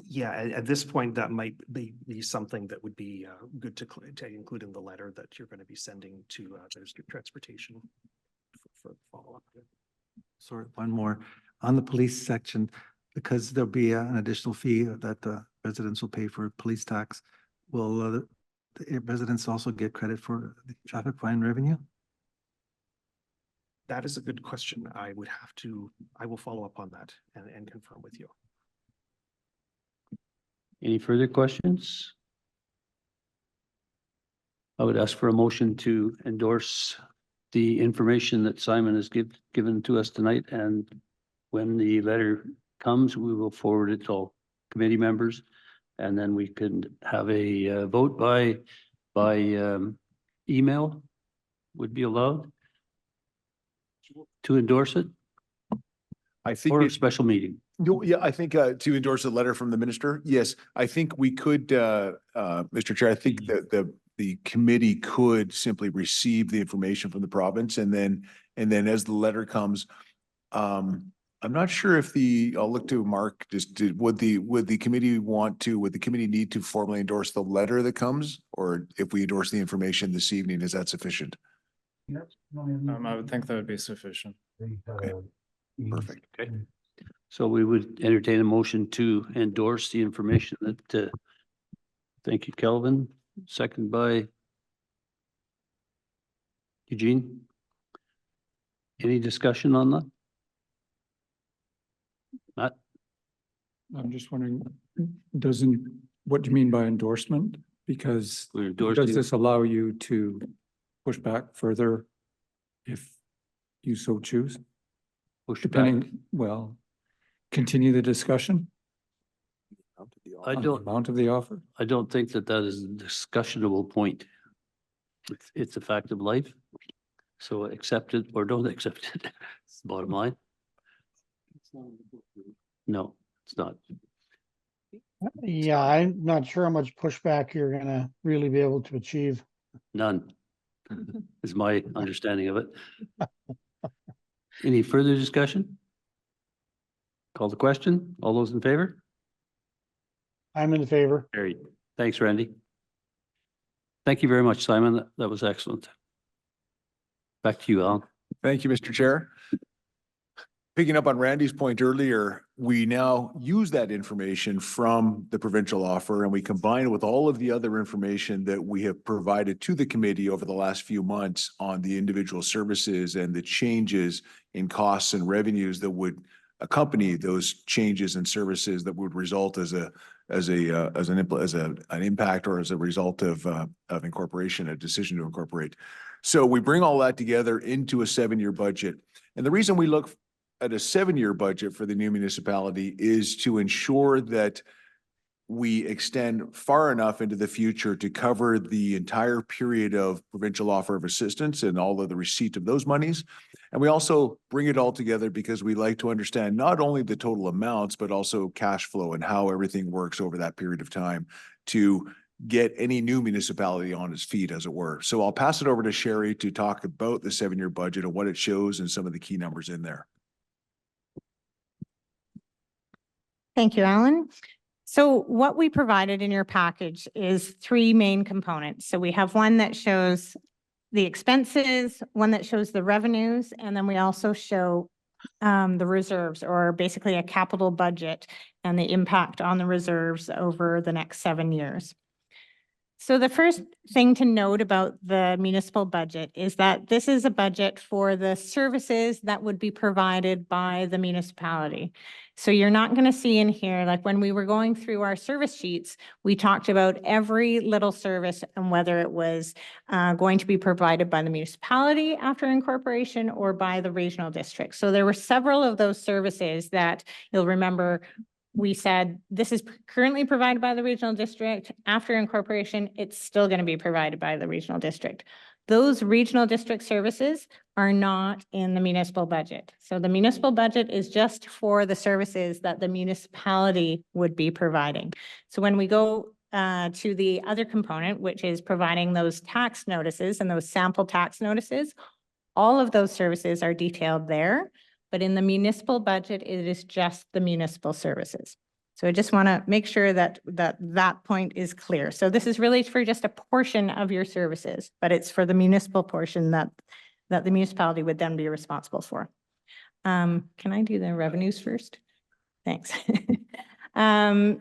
Yeah, at this point, that might be something that would be good to include in the letter that you're going to be sending to the district transportation for follow-up. Sorry, one more on the police section, because there'll be an additional fee that the residents will pay for police tax. Will the residents also get credit for the traffic fine revenue? That is a good question. I will follow up on that and confirm with you. Any further questions? I would ask for a motion to endorse the information that Simon has given to us tonight, and when the letter comes, we will forward it to all committee members, and then we can have a vote by email would be allowed to endorse it, I think or a special meeting. No, yeah, I think to endorse a letter from the minister, yes, I think we could, Mr. Chair, I think that the committee could simply receive the information from the province, and then as the letter comes, I'm not sure if I'll look to Mark, would the committee need to formally endorse the letter that comes, or if we endorse the information this evening, is that sufficient? I would think that would be sufficient. Okay, perfect. Okay. So we would entertain a motion to endorse the information that, thank you, Kelvin, second by Eugene. Any discussion on that? Not? I'm just wondering, what do you mean by endorsement? Because We're endorsing. does this allow you to push back further if you so choose? Push it back. Depending, well, continue the discussion? I on the don't, amount of the offer? I don't think that is a discussionable point. It's a fact of life. So accept it or don't accept it. It's the bottom line. No, it's not. Yeah, I'm not sure how much pushback you're gonna really be able to achieve. None. Is my understanding of it. Any further discussion? Call the question. All those in favor? I'm in favor. Carried. Thanks, Randy. Thank you very much, Simon. That was excellent. Back to you, Alan. Thank you, Mr. Chair. Picking up on Randy's point earlier, we now use that information from the provincial offer, and we combine it with all of the other information that we have provided to the committee over the last few months on the individual services and the changes in costs and revenues that would accompany those changes in services that would result as an impact or as a result of incorporation, a decision to incorporate. So we bring all that together into a 7-year budget. And the reason we look at a 7-year budget for the new municipality is to ensure that we extend far enough into the future to cover the entire period of provincial offer of assistance and all of the receipt of those monies. And we also bring it all together because we like to understand not only the total amounts, but also cash flow and how everything works over that period of time to get any new municipality on its feet, as it were. So I'll pass it over to Sherry to talk about the 7-year budget and what it shows and some of the key numbers in there. Thank you, Alan. So what we provided in your package is 3 main components. So we have one that shows the expenses, one that shows the revenues, and then we also show the reserves, or basically a capital budget and the impact on the reserves over the next 7 years. So the first thing to note about the municipal budget is that this is a budget for the services that would be provided by the municipality. So you're not going to see in here, like when we were going through our service sheets, we talked about every little service and whether it was going to be provided by the municipality after incorporation or by the regional district. So there were several of those services that you'll remember we said, this is currently provided by the regional district. After incorporation, it's still going to be provided by the regional district. Those regional district services are not in the municipal budget. So the municipal budget is just for the services that the municipality would be providing. So when we go to the other component, which is providing those tax notices and those sample tax notices, all of those services are detailed there. But in the municipal budget, it is just the municipal services. So I just want to make sure that that point is clear. So this is really for just a portion of your services, but it's for the municipal portion that the municipality would then be responsible for. Can I do the revenues first? Thanks.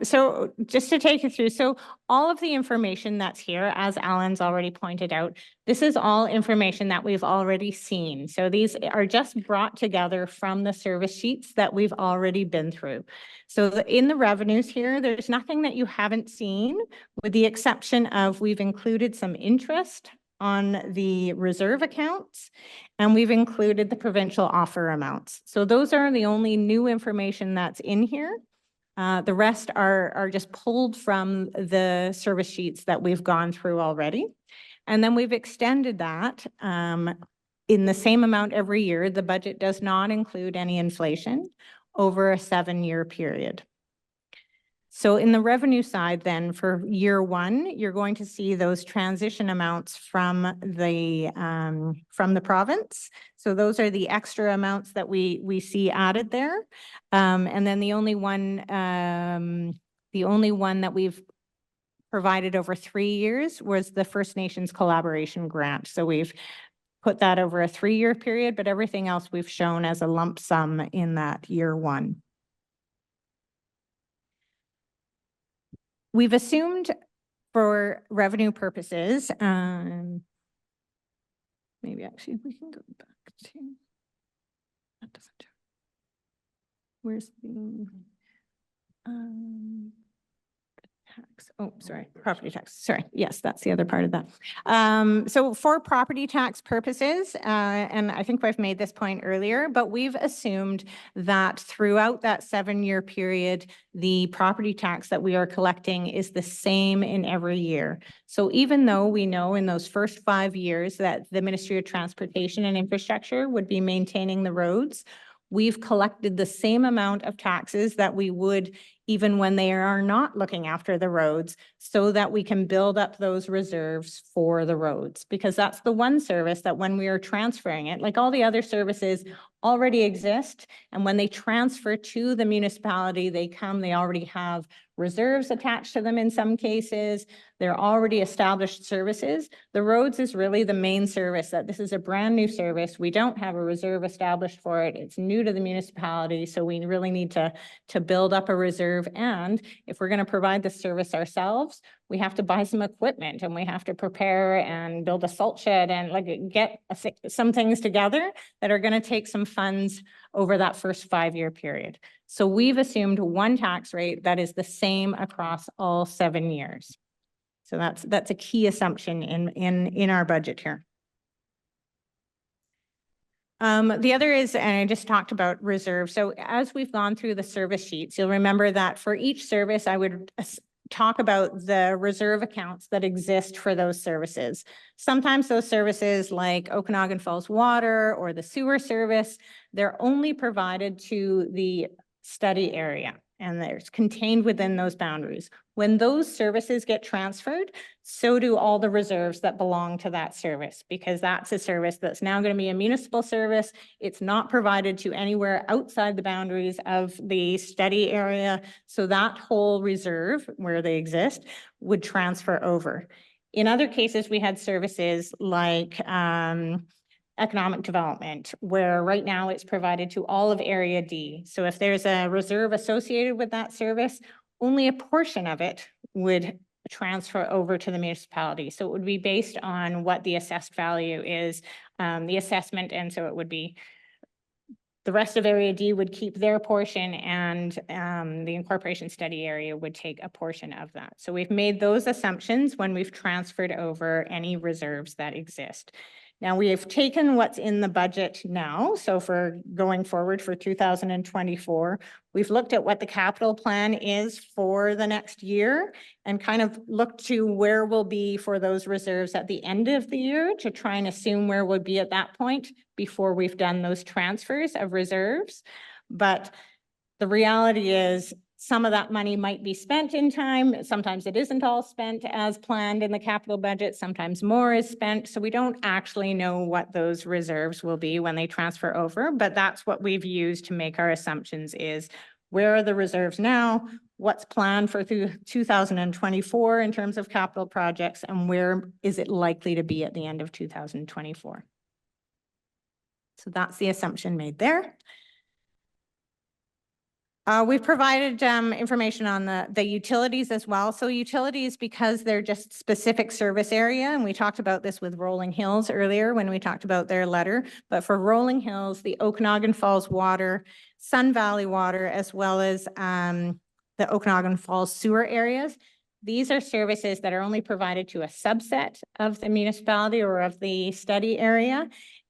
So just to take you through, so all of the information that's here, as Alan's already pointed out, this is all information that we've already seen. So these are just brought together from the service sheets that we've already been through. So in the revenues here, there's nothing that you haven't seen, with the exception of we've included some interest on the reserve accounts, and we've included the provincial offer amounts. So those are the only new information that's in here. The rest are just pulled from the service sheets that we've gone through already. And then we've extended that in the same amount every year. The budget does not include any inflation over a 7-year period. So in the revenue side then, for year 1, you're going to see those transition amounts from the province. So those are the extra amounts that we see added there. And then the only one that we've provided over 3 years was the First Nations collaboration grant. So we've put that over a 3-year period, but everything else we've shown as a lump sum in that year 1. We've assumed for revenue purposes, maybe actually we can go back to, that doesn't, where's the tax? Oh, sorry, property tax. Sorry. Yes, that's the other part of that. So for property tax purposes, and I think I've made this point earlier, but we've assumed that throughout that 7-year period, the property tax that we are collecting is the same in every year. So even though we know in those first 5 years that the Ministry of Transportation and Infrastructure would be maintaining the roads, we've collected the same amount of taxes that we would even when they are not looking after the roads, so that we can build up those reserves for the roads. Because that's the one service that when we are transferring it, like all the other services already exist, and when they transfer to the municipality, they already have reserves attached to them in some cases. They're already established services. The roads is really the main service. That this is a brand new service. We don't have a reserve established for it. It's new to the municipality, so we really need to build up a reserve reserve. And if we're going to provide the service ourselves, we have to buy some equipment and we have to prepare and build a salt shed and like get some things together that are going to take some funds over that first 5-year period. So we've assumed one tax rate that is the same across all 7 years. So that's a key assumption in our budget here. The other is, and I just talked about reserve. So as we've gone through the service sheets, you'll remember that for each service, I would talk about the reserve accounts that exist for those services. Sometimes those services like Okanagan Falls Water or the sewer service, they're only provided to the study area and they're contained within those boundaries. When those services get transferred, so do all the reserves that belong to that service, because that's a service that's now going to be a municipal service. It's not provided to anywhere outside the boundaries of the study area. So that whole reserve where they exist would transfer over. In other cases, we had services like economic development, where right now it's provided to all of Area D. So if there's a reserve associated with that service, only a portion of it would transfer over to the municipality. So it would be based on what the assessed value is, the assessment, and so it would be the rest of Area D would keep their portion and the Incorporation Study area would take a portion of that. So we've made those assumptions when we've transferred over any reserves that exist. Now we have taken what's in the budget now. So for going forward for 2024, we've looked at what the capital plan is for the next year and kind of looked to where we'll be for those reserves at the end of the year to try and assume where we'll be at that point before we've done those transfers of reserves. But the reality is some of that money might be spent in time. Sometimes it isn't all spent as planned in the capital budget. Sometimes more is spent. So we don't actually know what those reserves will be when they transfer over, but that's what we've used to make our assumptions is where are the reserves now, what's planned for 2024 in terms of capital projects, and where is it likely to be at the end of 2024. So that's the assumption made there. We've provided information on the utilities as well. So utilities, because they're just specific service area, and we talked about this with Rolling Hills earlier when we talked about their letter, but for Rolling Hills, the Okanagan Falls Water, Sun Valley Water, as well as the Okanagan Falls sewer areas, these are services that are only provided to a subset of the municipality or of the study area.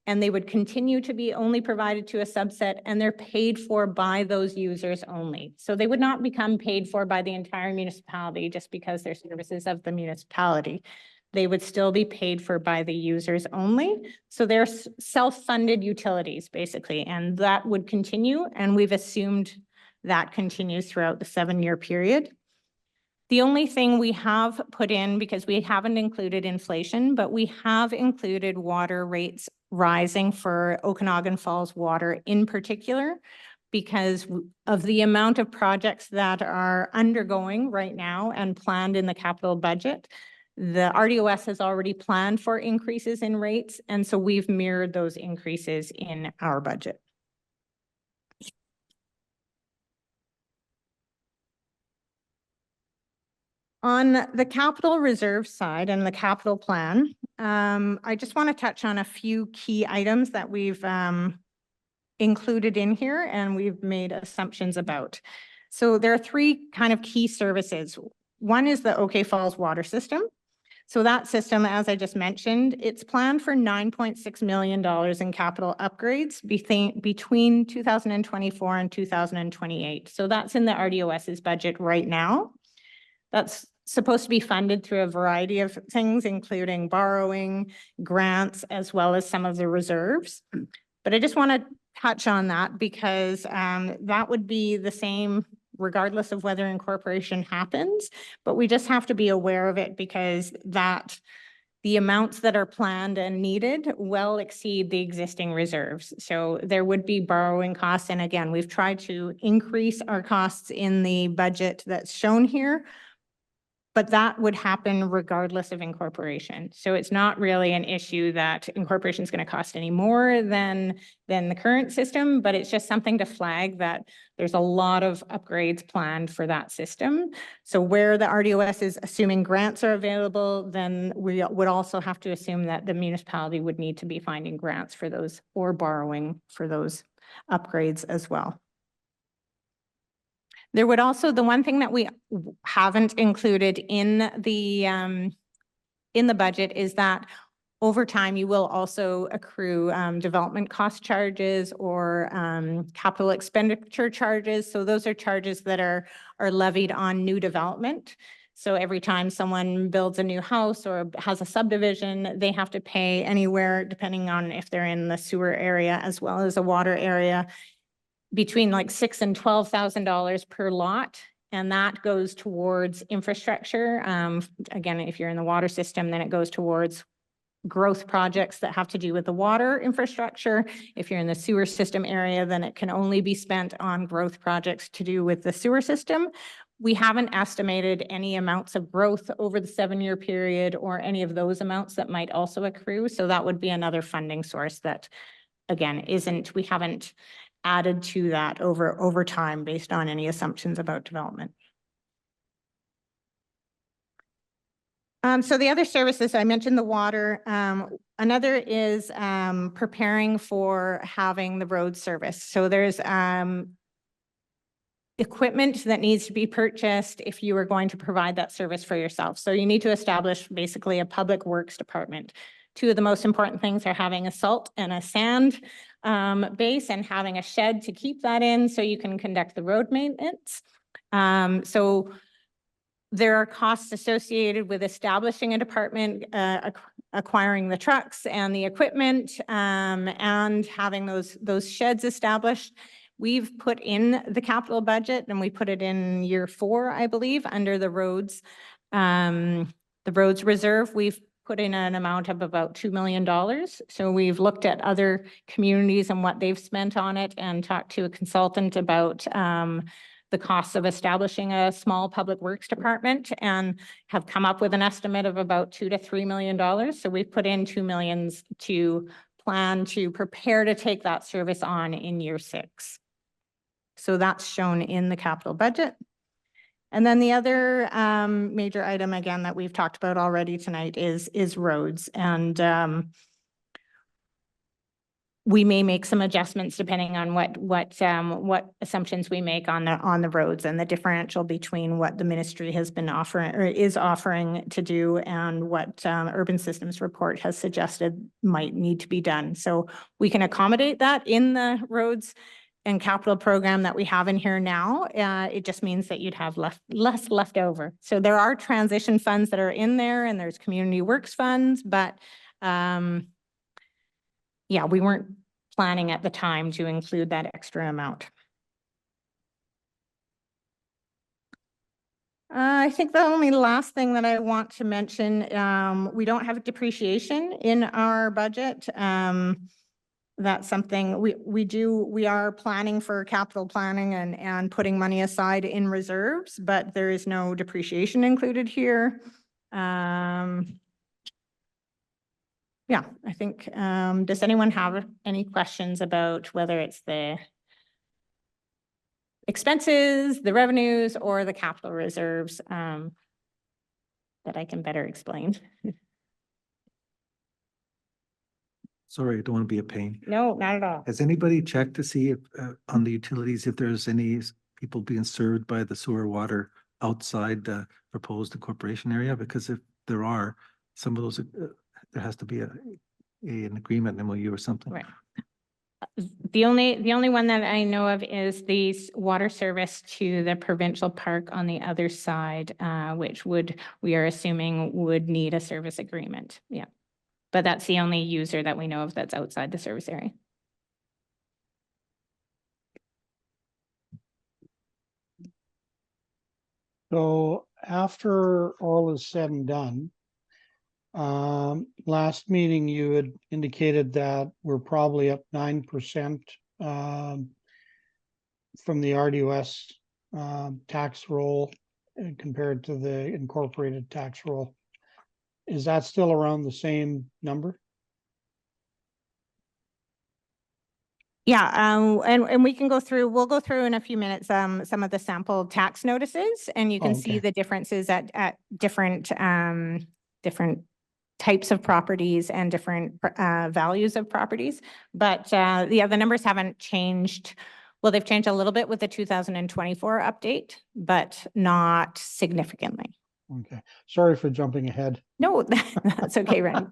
And they would continue to be only provided to a subset, and they're paid for by those users only. So they would not become paid for by the entire municipality just because they're services of the municipality. They would still be paid for by the users only. So they're self-funded utilities basically, and that would continue. And we've assumed that continues throughout the 7-year period. The only thing we have put in, because we haven't included inflation, but we have included water rates rising for Okanagan Falls Water in particular, because of the amount of projects that are undergoing right now and planned in the capital budget. The RDOS has already planned for increases in rates, and so we've mirrored those increases in our budget. On the capital reserve side and the capital plan, I just want to touch on a few key items that we've included in here and we've made assumptions about. So there are 3 kind of key services. One is the OK Falls water system. So that system, as I just mentioned, it's planned for $9.6 million in capital upgrades between 2024 and 2028. So that's in the RDOS's budget right now. That's supposed to be funded through a variety of things, including borrowing, grants, as well as some of the reserves. But I just want to touch on that because that would be the same regardless of whether incorporation happens, but we just have to be aware of it because the amounts that are planned and needed well exceed the existing reserves. So there would be borrowing costs. And again, we've tried to increase our costs in the budget that's shown here, but that would happen regardless of incorporation. So it's not really an issue that incorporation is going to cost any more than the current system, but it's just something to flag that there's a lot of upgrades planned for that system. So where the RDOS is assuming grants are available, then we would also have to assume that the municipality would need to be finding grants for those or borrowing for those upgrades as well. There would also, the one thing that we haven't included in the budget is that over time, you will also accrue development cost charges or capital expenditure charges. So those are charges that are levied on new development. So every time someone builds a new house or has a subdivision, they have to pay anywhere, depending on if they're in the sewer area as well as a water area, between like $6,000 and $12,000 per lot. And that goes towards infrastructure. Again, if you're in the water system, then it goes towards growth projects that have to do with the water infrastructure. If you're in the sewer system area, then it can only be spent on growth projects to do with the sewer system. We haven't estimated any amounts of growth over the 7-year period or any of those amounts that might also accrue. So that would be another funding source that, again, we haven't added to that over time based on any assumptions about development. So the other services, I mentioned the water. Another is preparing for having the road service. So there's equipment that needs to be purchased if you are going to provide that service for yourself. So you need to establish basically a public works department. Two of the most important things are having a salt and a sand base and having a shed to keep that in so you can conduct the road maintenance. So there are costs associated with establishing a department, acquiring the trucks and the equipment, and having those sheds established. We've put in the capital budget, and we put it in year 4, I believe, under the roads reserve. We've put in an amount of about $2 million. So we've looked at other communities and what they've spent on it and talked to a consultant about the costs of establishing a small public works department and have come up with an estimate of about $2 to $3 million. So we've put in $2 million to plan to prepare to take that service on in year 6. So that's shown in the capital budget. And then the other major item, again, that we've talked about already tonight is roads. And we may make some adjustments depending on what assumptions we make on the roads and the differential between what the ministry has been offering or is offering to do and what Urban Systems Report has suggested might need to be done. So we can accommodate that in the roads and capital program that we have in here now. It just means that you'd have less left over. So there are transition funds that are in there, and there's community works funds, but yeah, we weren't planning at the time to include that extra amount. I think the only last thing that I want to mention, we don't have depreciation in our budget. That's something we are planning for capital planning and putting money aside in reserves, but there is no depreciation included here. Yeah, I think, does anyone have any questions about whether it's the expenses, the revenues, or the capital reserves that I can better explain? Sorry, I don't want to be a pain. No, not at all. Has anybody checked to see if on the utilities, if there's any people being served by the sewer water outside the proposed incorporation area? Because if there are, some of those, there has to be an agreement, MOU or something. Right. The only one that I know of is the water service to the provincial park on the other side, which we are assuming would need a service agreement. Yeah. But that's the only user that we know of that's outside the service area. So after all is said and done, last meeting you had indicated that we're probably up 9% from the RDOS tax roll compared to the incorporated tax roll. Is that still around the same number? Yeah, and we can we'll go through in a few minutes, some of the sample tax notices, and you can see Okay. the differences at different, different types of properties and different, values of properties. But, yeah, the numbers haven't changed. Well, they've changed a little bit with the 2024 update, but not significantly. Okay, sorry for jumping ahead. No, that's okay, Randy.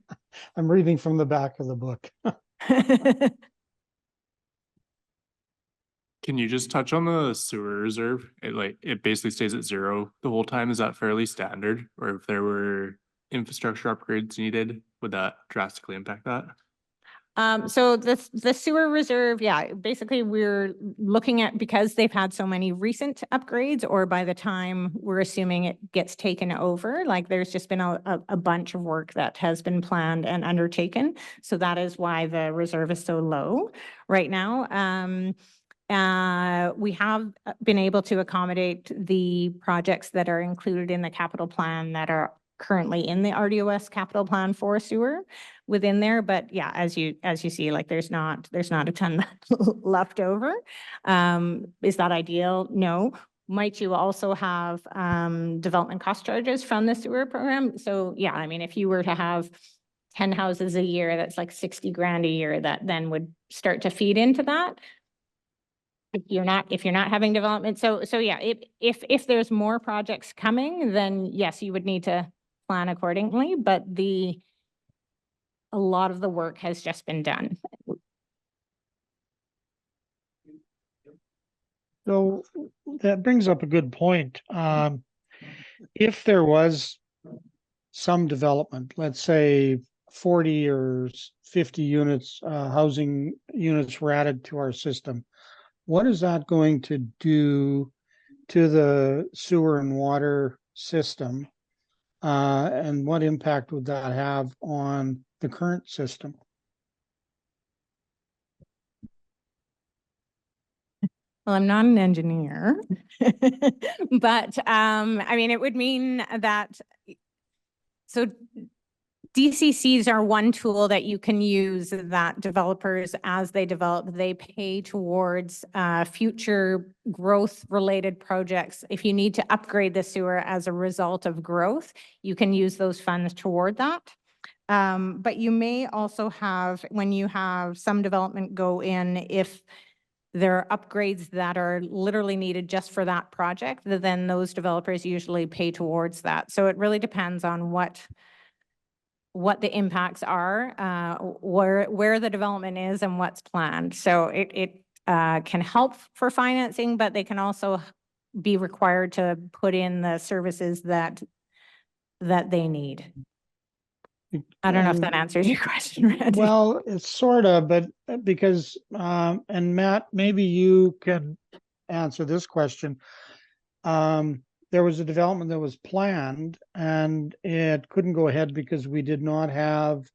I'm reading from the back of the book. Can you just touch on the sewer reserve? It basically stays at zero the whole time. Is that fairly standard? Or if there were infrastructure upgrades needed, would that drastically impact that? So the sewer reserve, yeah, basically we're looking at, because they've had so many recent upgrades, or by the time we're assuming it gets taken over, like there's just been a bunch of work that has been planned and undertaken. So that is why the reserve is so low right now. We have been able to accommodate the projects that are included in the capital plan that are currently in the RDOS capital plan for sewer within there. But yeah, as you see, like there's not a ton left over. Is that ideal? No. Might you also have development cost charges from the sewer program? So yeah, I mean, if you were to have 10 houses a year, that's like 60 grand a year that then would start to feed into that. If you're not having development. So yeah, if there's more projects coming, then yes, you would need to plan accordingly, but a lot of the work has just been done. So that brings up a good point. If there was some development, let's say 40 or 50 units, housing units were added to our system, what is that going to do to the sewer and water system? And what impact would that have on the current system? Well, I'm not an engineer, but I mean, it would mean that, so DCCs are one tool that you can use that developers, as they develop, they pay towards future growth related projects. If you need to upgrade the sewer as a result of growth, you can use those funds toward that. But you may also have, when you have some development go in, if there are upgrades that are literally needed just for that project, then those developers usually pay towards that. So it really depends on what the impacts are, where the development is and what's planned. So it can help for financing, but they can also be required to put in the services that they need. I don't know if that answers your question, Randy. Well, it's sort of, but because, and Matt, maybe you can answer this question. There was a development that was planned and it couldn't go ahead because we did not have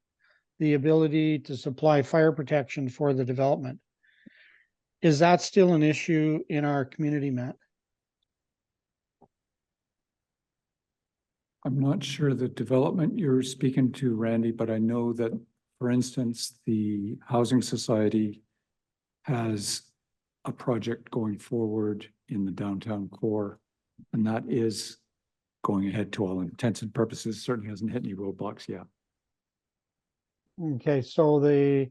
the ability to supply fire protection for the development. Is that still an issue in our community, Matt? I'm not sure the development you're speaking to, Randy, but I know that, for instance, the Housing Society has a project going forward in the downtown core, and that is going ahead to all intents and purposes. Certainly hasn't hit any roadblocks yet. Okay, so the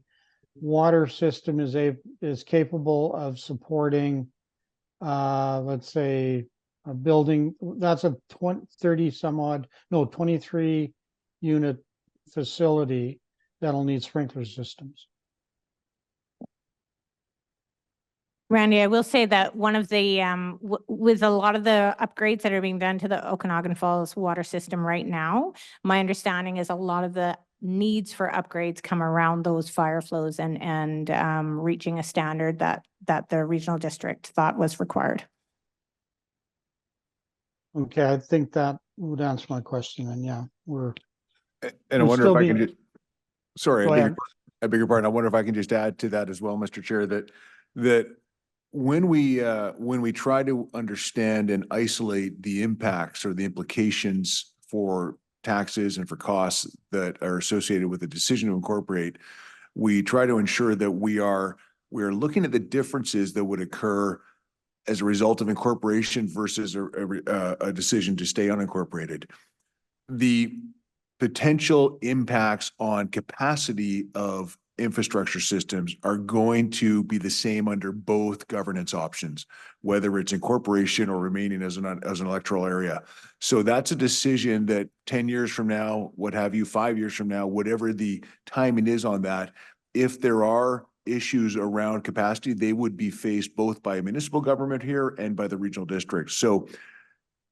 water system is capable of supporting, let's say, a building that's a 23 unit facility that'll need sprinkler systems. Randy, I will say that one of the, with a lot of the upgrades that are being done to the Okanagan Falls water system right now, my understanding is a lot of the needs for upgrades come around those fire flows and reaching a standard that the regional district thought was required. Okay, I think that would answer my question. And yeah, And I wonder if I can just, sorry, I beg your pardon. I wonder if I can just add to that as well, Mr. Chair, that when we try to understand and isolate the impacts or the implications for taxes and for costs that are associated with the decision to incorporate, we try to ensure that we're looking at the differences that would occur as a result of incorporation versus a decision to stay unincorporated. The potential impacts on capacity of infrastructure systems are going to be the same under both governance options, whether it's incorporation or remaining as an electoral area. So that's a decision that 10 years from now, what have you, 5 years from now, whatever the timing is on that, if there are issues around capacity, they would be faced both by municipal government here and by the regional districts. So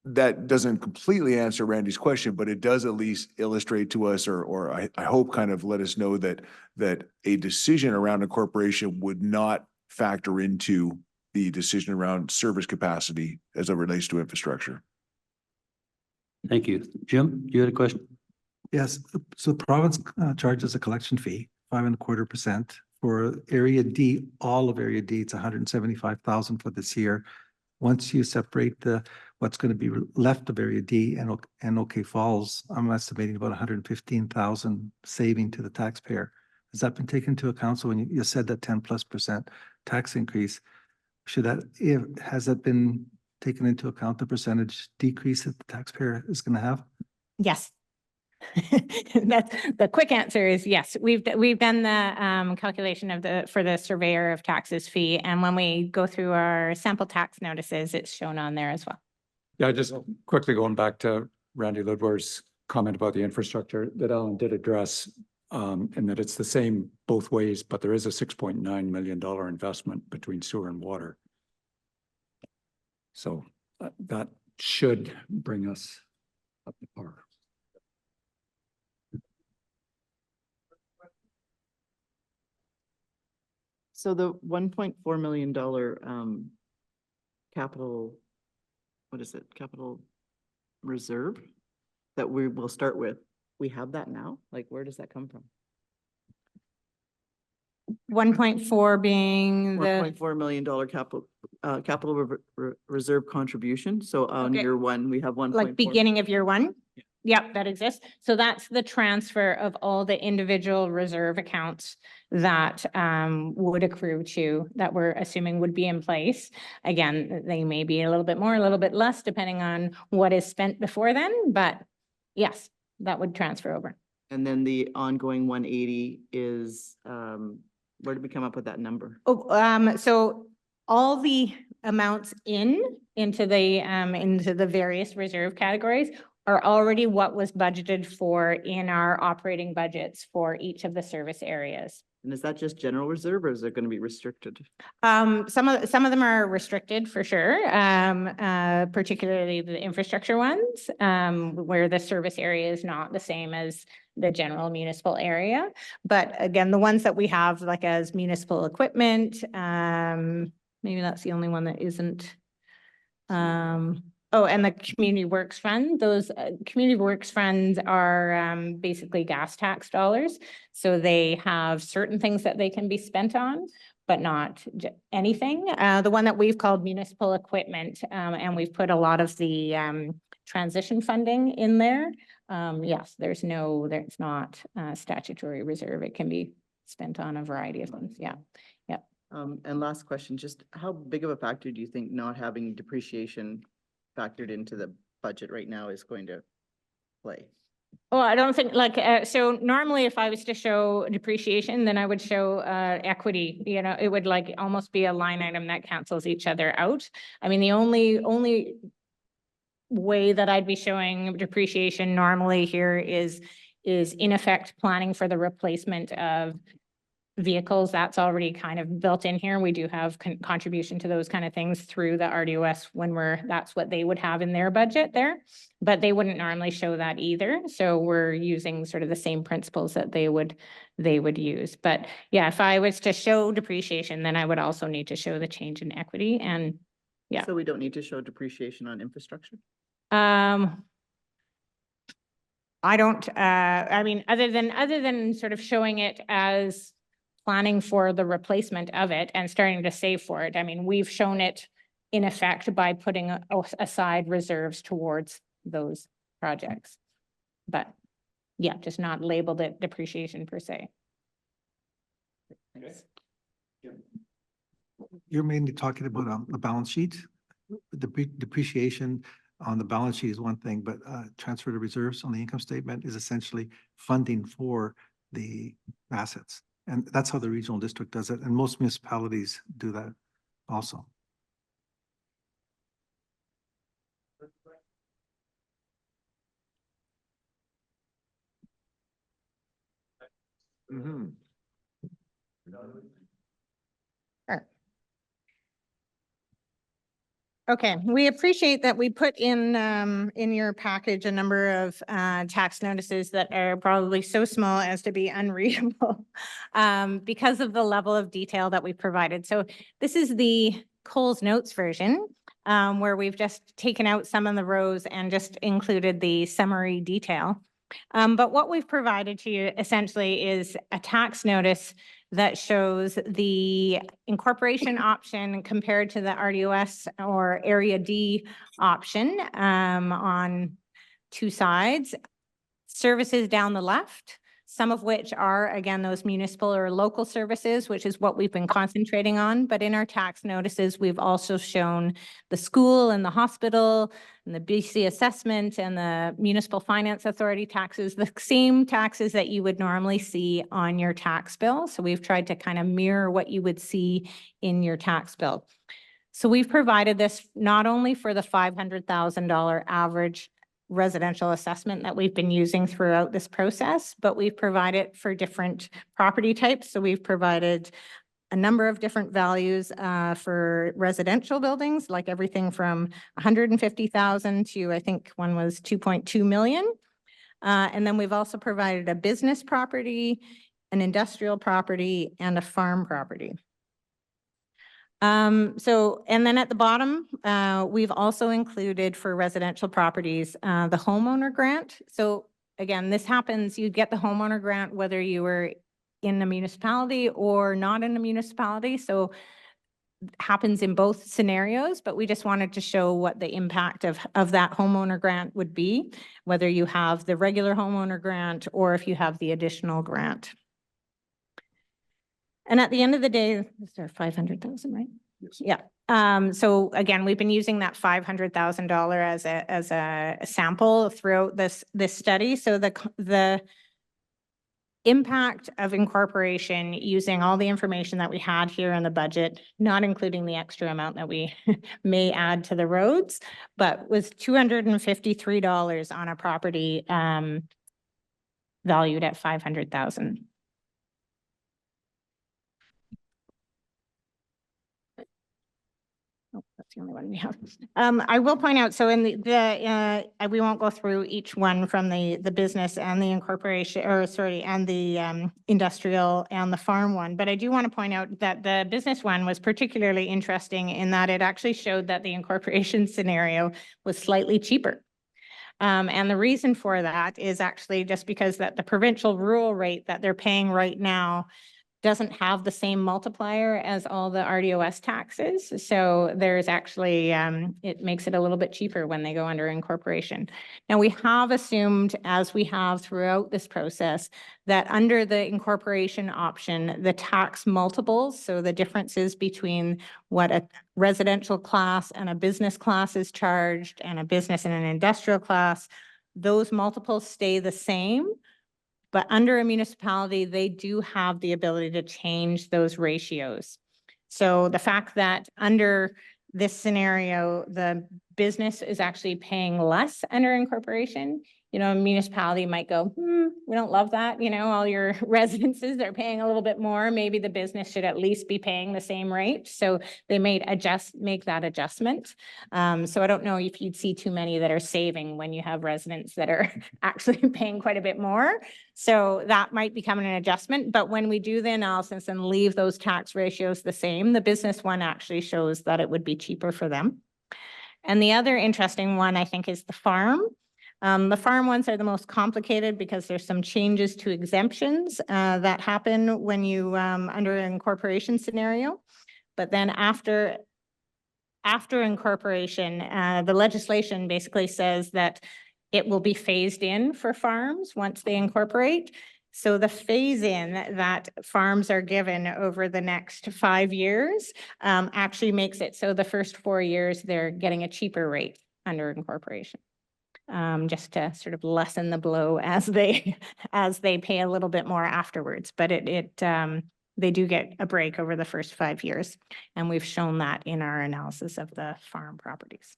that doesn't completely answer Randy's question, but it does at least illustrate to us, or I hope kind of let us know that a decision around incorporation would not factor into the decision around service capacity as it relates to infrastructure. Thank you. Jim, you had a question? Yes, so the province charges a collection fee, 5.25%. For Area D, all of Area D, it's 175,000 for this year. Once you separate what's going to be left of Area D and OK Falls, I'm estimating about 115,000 saving to the taxpayer. Has that been taken into account? So when you said that 10+% tax increase, has that been taken into account, the percentage decrease that the taxpayer is going to have? Yes. That's the quick answer is yes. We've done the calculation for the surveyor of taxes fee, and when we go through our sample tax notices, it's shown on there as well. Yeah, just quickly going back to Randy Ludwar's comment about the infrastructure that Alan did address, and that it's the same both ways, but there is a $6.9 million investment between sewer and water. So that should bring us up to par. So the $1.4 million capital, what is it? Capital reserve that we will start with. We have that now? Like, where does that come from? 1.4 being the, $1.4 million capital reserve contribution. So on Okay. year one, we have 1.4. like beginning of year one? Yep, that exists. So that's the transfer of all the individual reserve accounts that would accrue to, that we're assuming would be in place. Again, they may be a little bit more, a little bit less, depending on what is spent before then, but yes, that would transfer over. And then the ongoing 180 is, where did we come up with that number? Oh, so all the amounts into the various reserve categories are already what was budgeted for in our operating budgets for each of the service areas. And is that just general reserve, or is it going to be restricted? Some of them are restricted for sure, particularly the infrastructure ones, where the service area is not the same as the general municipal area. But again, the ones that we have like as municipal equipment, maybe that's the only one that isn't. Oh, and the community works fund, those community works funds are basically gas tax dollars. So they have certain things that they can be spent on, but not anything. The one that we've called municipal equipment, and we've put a lot of the transition funding in there. Yes, there's not statutory reserve. It can be spent on a variety of things. Yeah. Yeah. And last question, just how big of a factor do you think not having depreciation factored into the budget right now is going to play? Oh, I don't think so normally if I was to show depreciation, then I would show equity, it would like almost be a line item that cancels each other out. I mean, the only way that I'd be showing depreciation normally here is in effect planning for the replacement of vehicles. That's already kind of built in here. We do have contribution to those kind of things through the RDOS when that's what they would have in their budget there, but they wouldn't normally show that either. So we're using sort of the same principles that they would use. But yeah, if I was to show depreciation, then I would also need to show the change in equity, and yeah. So we don't need to show depreciation on infrastructure? I don't, I mean, other than sort of showing it as planning for the replacement of it and starting to save for it. I mean, we've shown it in effect by putting aside reserves towards those projects. But yeah, just not labeled it depreciation per se. You're mainly talking about the balance sheet. The depreciation on the balance sheet is one thing, but transfer to reserves on the income statement is essentially funding for the assets. And that's how the regional district does it. And most municipalities do that also. Mhm. Okay, we appreciate that we put in your package a number of tax notices that are probably so small as to be unreadable because of the level of detail that we provided. So this is the Coles Notes version where we've just taken out some of the rows and just included the summary detail. But what we've provided to you essentially is a tax notice that shows the incorporation option compared to the RDOS or Area D option on two sides. Services down the left, some of which are, again, those municipal or local services, which is what we've been concentrating on. But in our tax notices, we've also shown the school and the hospital and the BC assessment and the municipal finance authority taxes, the same taxes that you would normally see on your tax bill. So we've tried to kind of mirror what you would see in your tax bill. So we've provided this not only for the $500,000 average residential assessment that we've been using throughout this process, but we've provided for different property types. So we've provided a number of different values for residential buildings, like everything from 150,000 to, I think one was 2.2 million. And then we've also provided a business property, an industrial property, and a farm property. And then at the bottom, we've also included for residential properties, the homeowner grant. So again, this happens, you get the homeowner grant, whether you were in a municipality or not in a municipality. So it happens in both scenarios, but we just wanted to show what the impact of that homeowner grant would be, whether you have the regular homeowner grant or if you have the additional grant. And at the end of the day, is there 500,000, right? Yes. Yeah. So again, we've been using that $500,000 as a sample throughout this study. So the impact of incorporation using all the information that we had here in the budget, not including the extra amount that we may add to the roads, but was $253 on a property valued at $500,000. That's the only one we have. I will point out, so in we won't go through each one from the business and the incorporation, or sorry, and the industrial and the farm one, but I do want to point out that the business one was particularly interesting in that it actually showed that the incorporation scenario was slightly cheaper. And the reason for that is actually just because that the provincial rural rate that they're paying right now doesn't have the same multiplier as all the RDOS taxes. So there's actually, it makes it a little bit cheaper when they go under incorporation. Now we have assumed, as we have throughout this process, that under the incorporation option, the tax multiples, so the differences between what a residential class and a business class is charged and a business and an industrial class, those multiples stay the same. But under a municipality, they do have the ability to change those ratios. So the fact that under this scenario, the business is actually paying less under incorporation, you know, a municipality might go, we don't love that. You know, all your residences, they're paying a little bit more. Maybe the business should at least be paying the same rate. So they may make that adjustment. So I don't know if you'd see too many that are saving when you have residents that are actually paying quite a bit more. So that might become an adjustment. But when we do the analysis and leave those tax ratios the same, the business one actually shows that it would be cheaper for them. And the other interesting one, I think, is the farm. The farm ones are the most complicated because there's some changes to exemptions that happen when you under an incorporation scenario. But then after incorporation, the legislation basically says that it will be phased in for farms once they incorporate. So the phase in that farms are given over the next 5 years actually makes it so the first 4 years they're getting a cheaper rate under incorporation. Just to sort of lessen the blow as they pay a little bit more afterwards. But they do get a break over the first 5 years. And we've shown that in our analysis of the farm properties.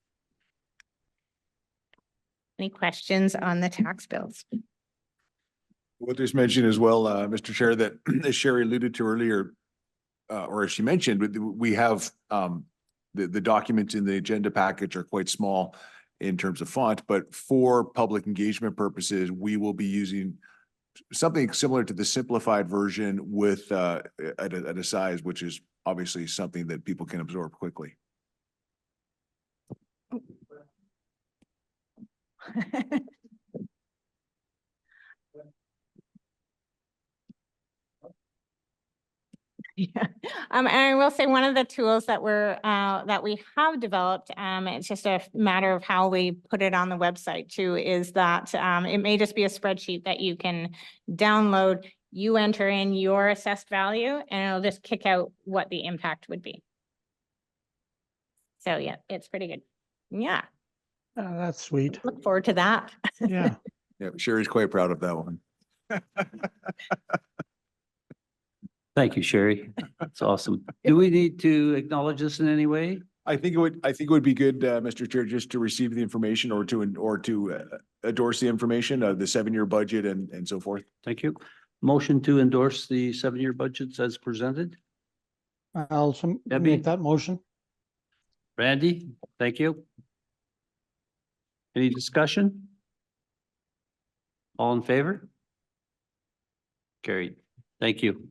Any questions on the tax bills? We'll just mention as well, Mr. Chair, that as Sherry alluded to earlier, or as she mentioned, we have the documents in the agenda package are quite small in terms of font, but for public engagement purposes, we will be using something similar to the simplified version with at a size which is obviously something that people can absorb quickly. Yeah, and I will say one of the tools that we have developed, it's just a matter of how we put it on the website too, is that it may just be a spreadsheet that you can download. You enter in your assessed value, and it'll just kick out what the impact would be. So yeah, it's pretty good. Yeah, That's sweet. look forward to that. Yeah. Yeah, Sherry's quite proud of that one. Thank you, Sherry. That's awesome. Do we need to acknowledge this in any way? I think it would be good, Mr. Chair, just to receive the information or to endorse the information of the 7-year budget and so forth. Thank you. Motion to endorse the 7-year budgets as presented. I'll Debbie? make that motion. Randy, thank you. Any discussion? All in favor? Carried. Thank you.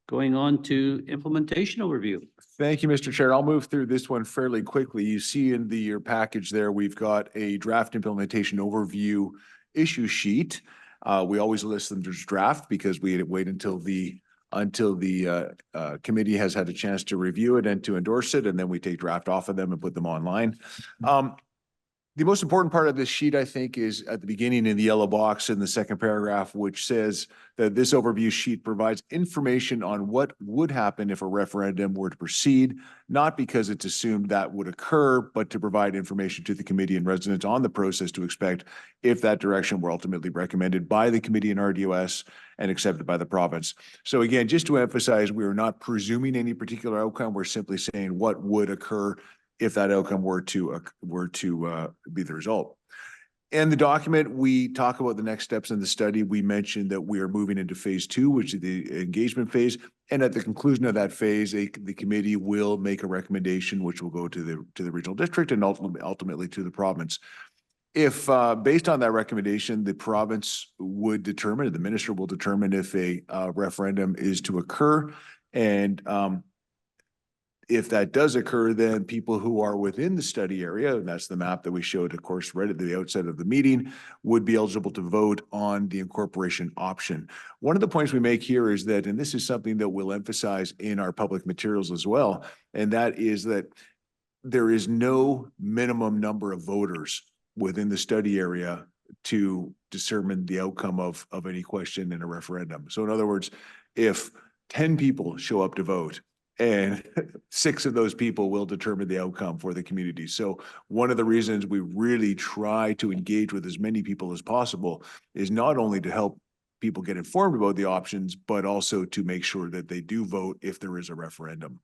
Going on to implementation overview. Thank you, Mr. Chair. I'll move through this one fairly quickly. You see in your package there, we've got a draft implementation overview issue sheet. We always list them as draft because we wait until the committee has had a chance to review it and to endorse it, and then we take draft off of them and put them online. The most important part of this sheet, I think, is at the beginning in the yellow box in the second paragraph, which says that this overview sheet provides information on what would happen if a referendum were to proceed, not because it's assumed that would occur, but to provide information to the committee and residents on the process to expect if that direction were ultimately recommended by the committee and RDOS and accepted by the province. So again, just to emphasize, we are not presuming any particular outcome. We're simply saying what would occur if that outcome were to be the result. In the document, we talk about the next steps in the study. We mentioned that we are moving into phase 2, which is the engagement phase. And at the conclusion of that phase, the committee will make a recommendation, which will go to the regional district and ultimately to the province. If based on that recommendation, the province would determine, the minister will determine if a referendum is to occur, and if that does occur, then people who are within the study area, and that's the map that we showed, of course, right at the outset of the meeting, would be eligible to vote on the incorporation option. One of the points we make here is that, and this is something that we'll emphasize in our public materials as well, and that is that there is no minimum number of voters within the study area to determine the outcome of any question in a referendum. So in other words, if 10 people show up to vote, and 6 of those people will determine the outcome for the community. So one of the reasons we really try to engage with as many people as possible is not only to help people get informed about the options, but also to make sure that they do vote if there is a referendum.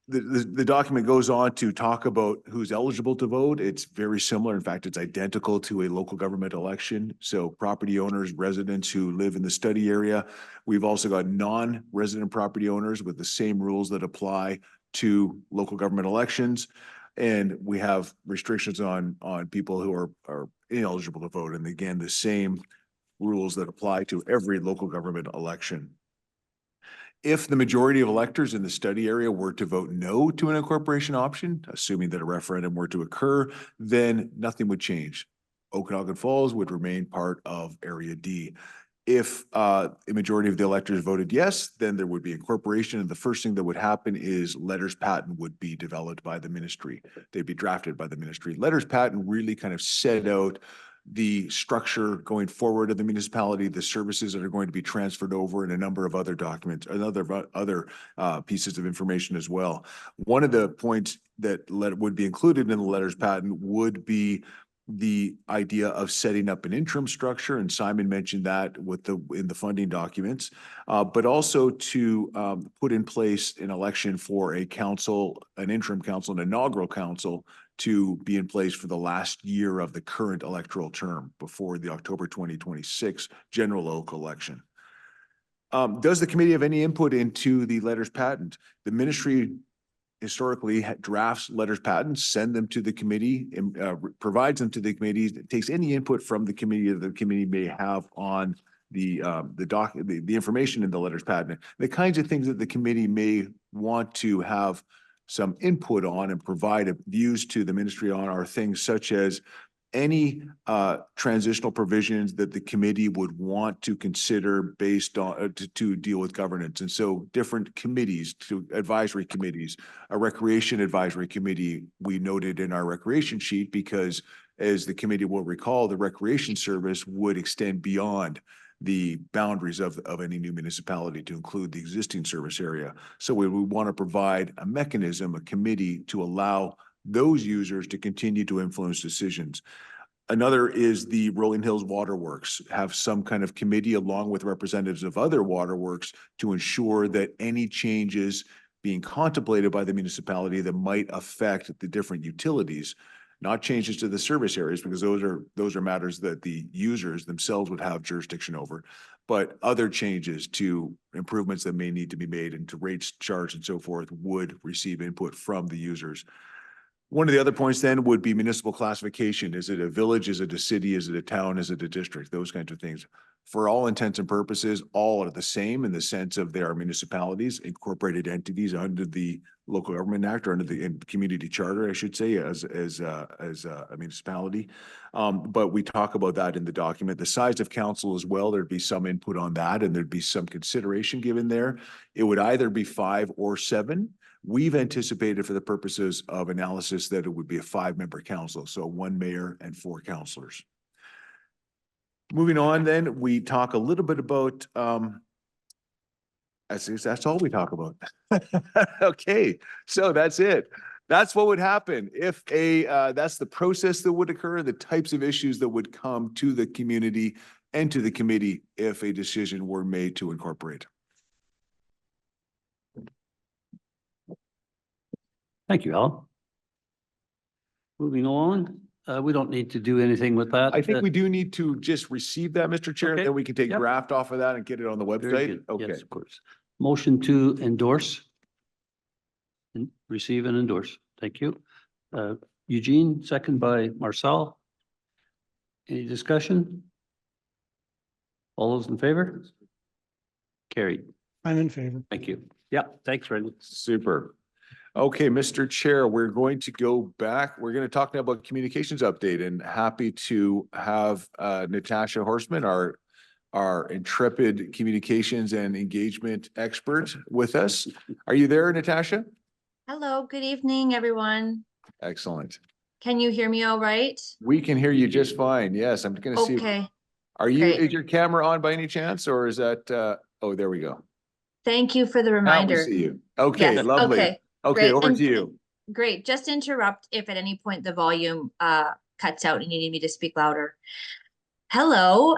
The document goes on to talk about who's eligible to vote. It's very similar. In fact, it's identical to a local government election. So property owners, residents who live in the study area. We've also got non-resident property owners with the same rules that apply to local government elections. And we have restrictions on people who are ineligible to vote. And again, the same rules that apply to every local government election. If the majority of electors in the study area were to vote no to an incorporation option, assuming that a referendum were to occur, then nothing would change. Okanagan Falls would remain part of Area D. If a majority of the electors voted yes, then there would be incorporation, and the first thing that would happen is letters patent would be developed by the ministry. They'd be drafted by the ministry. Letters patent really kind of set out the structure going forward of the municipality, the services that are going to be transferred over, and a number of other documents, other pieces of information as well. One of the points that would be included in the letters patent would be the idea of setting up an interim structure, and Simon mentioned that in the funding documents, but also to put in place an election for a council, an interim council, an inaugural council to be in place for the last year of the current electoral term before the October 2026 general local election. Does the committee have any input into the letters patent? The ministry historically drafts letters patents, send them to the committee, and provides them to the committee, takes any input from the committee that the committee may have on the information in the letters patent. The kinds of things that the committee may want to have some input on and provide views to the ministry on are things such as any transitional provisions that the committee would want to consider based on to deal with governance. And so different committees, to advisory committees, a recreation advisory committee we noted in our recreation sheet, because as the committee will recall, the recreation service would extend beyond the boundaries of any new municipality to include the existing service area. So we would want to provide a mechanism, a committee, to allow those users to continue to influence decisions. Another is the Rolling Hills Waterworks, have some kind of committee along with representatives of other waterworks to ensure that any changes being contemplated by the municipality that might affect the different utilities, not changes to the service areas, because those are matters that the users themselves would have jurisdiction over, but other changes to improvements that may need to be made and to rates charged and so forth would receive input from the users. One of the other points then would be municipal classification. Is it a village? Is it a city? Is it a town? Is it a district? Those kinds of things. For all intents and purposes, all are the same in the sense of they are municipalities, incorporated entities under the Local Government Act, or under the community charter, I should say, as a municipality. But we talk about that in the document. The size of council as well, there'd be some input on that, and there'd be some consideration given there. It would either be 5 or 7. We've anticipated for the purposes of analysis that it would be a 5-member council, so 1 mayor and 4 councilors. Moving on then, we talk a little bit about, that's all we talk about. Okay, so that's it. That's what would happen if that's the process that would occur, the types of issues that would come to the community and to the committee if a decision were made to incorporate. Thank you, Al. Moving on, we don't need to do anything with that. I think we do need to just receive that, Mr. Chair, Okay. then we can take Yep. draft off of that and get it on the Very website. good. Okay. Yes, of course. Motion to endorse. Receive and endorse. Thank you. Eugene, second by Marcel. Any discussion? All those in favor? Carried. I'm in favor. Thank you. Yeah, thanks, Randy. Super. Okay, Mr. Chair, we're going to go back. We're going to talk now about communications update, and happy to have Natasha Horstman, our intrepid communications and engagement expert, with us. Are you there, Natasha? Hello, good evening, everyone. Excellent. Can you hear me all right? We can hear you just fine. Yes, I'm going to see. Okay, Are you, great. is your camera on by any chance, or is that, oh, there we go. Thank you for the Now we reminder. see you. Okay, Yes, lovely. okay, Okay, great. over And to you. Great, just interrupt if at any point the volume cuts out and you need me to speak louder. Hello,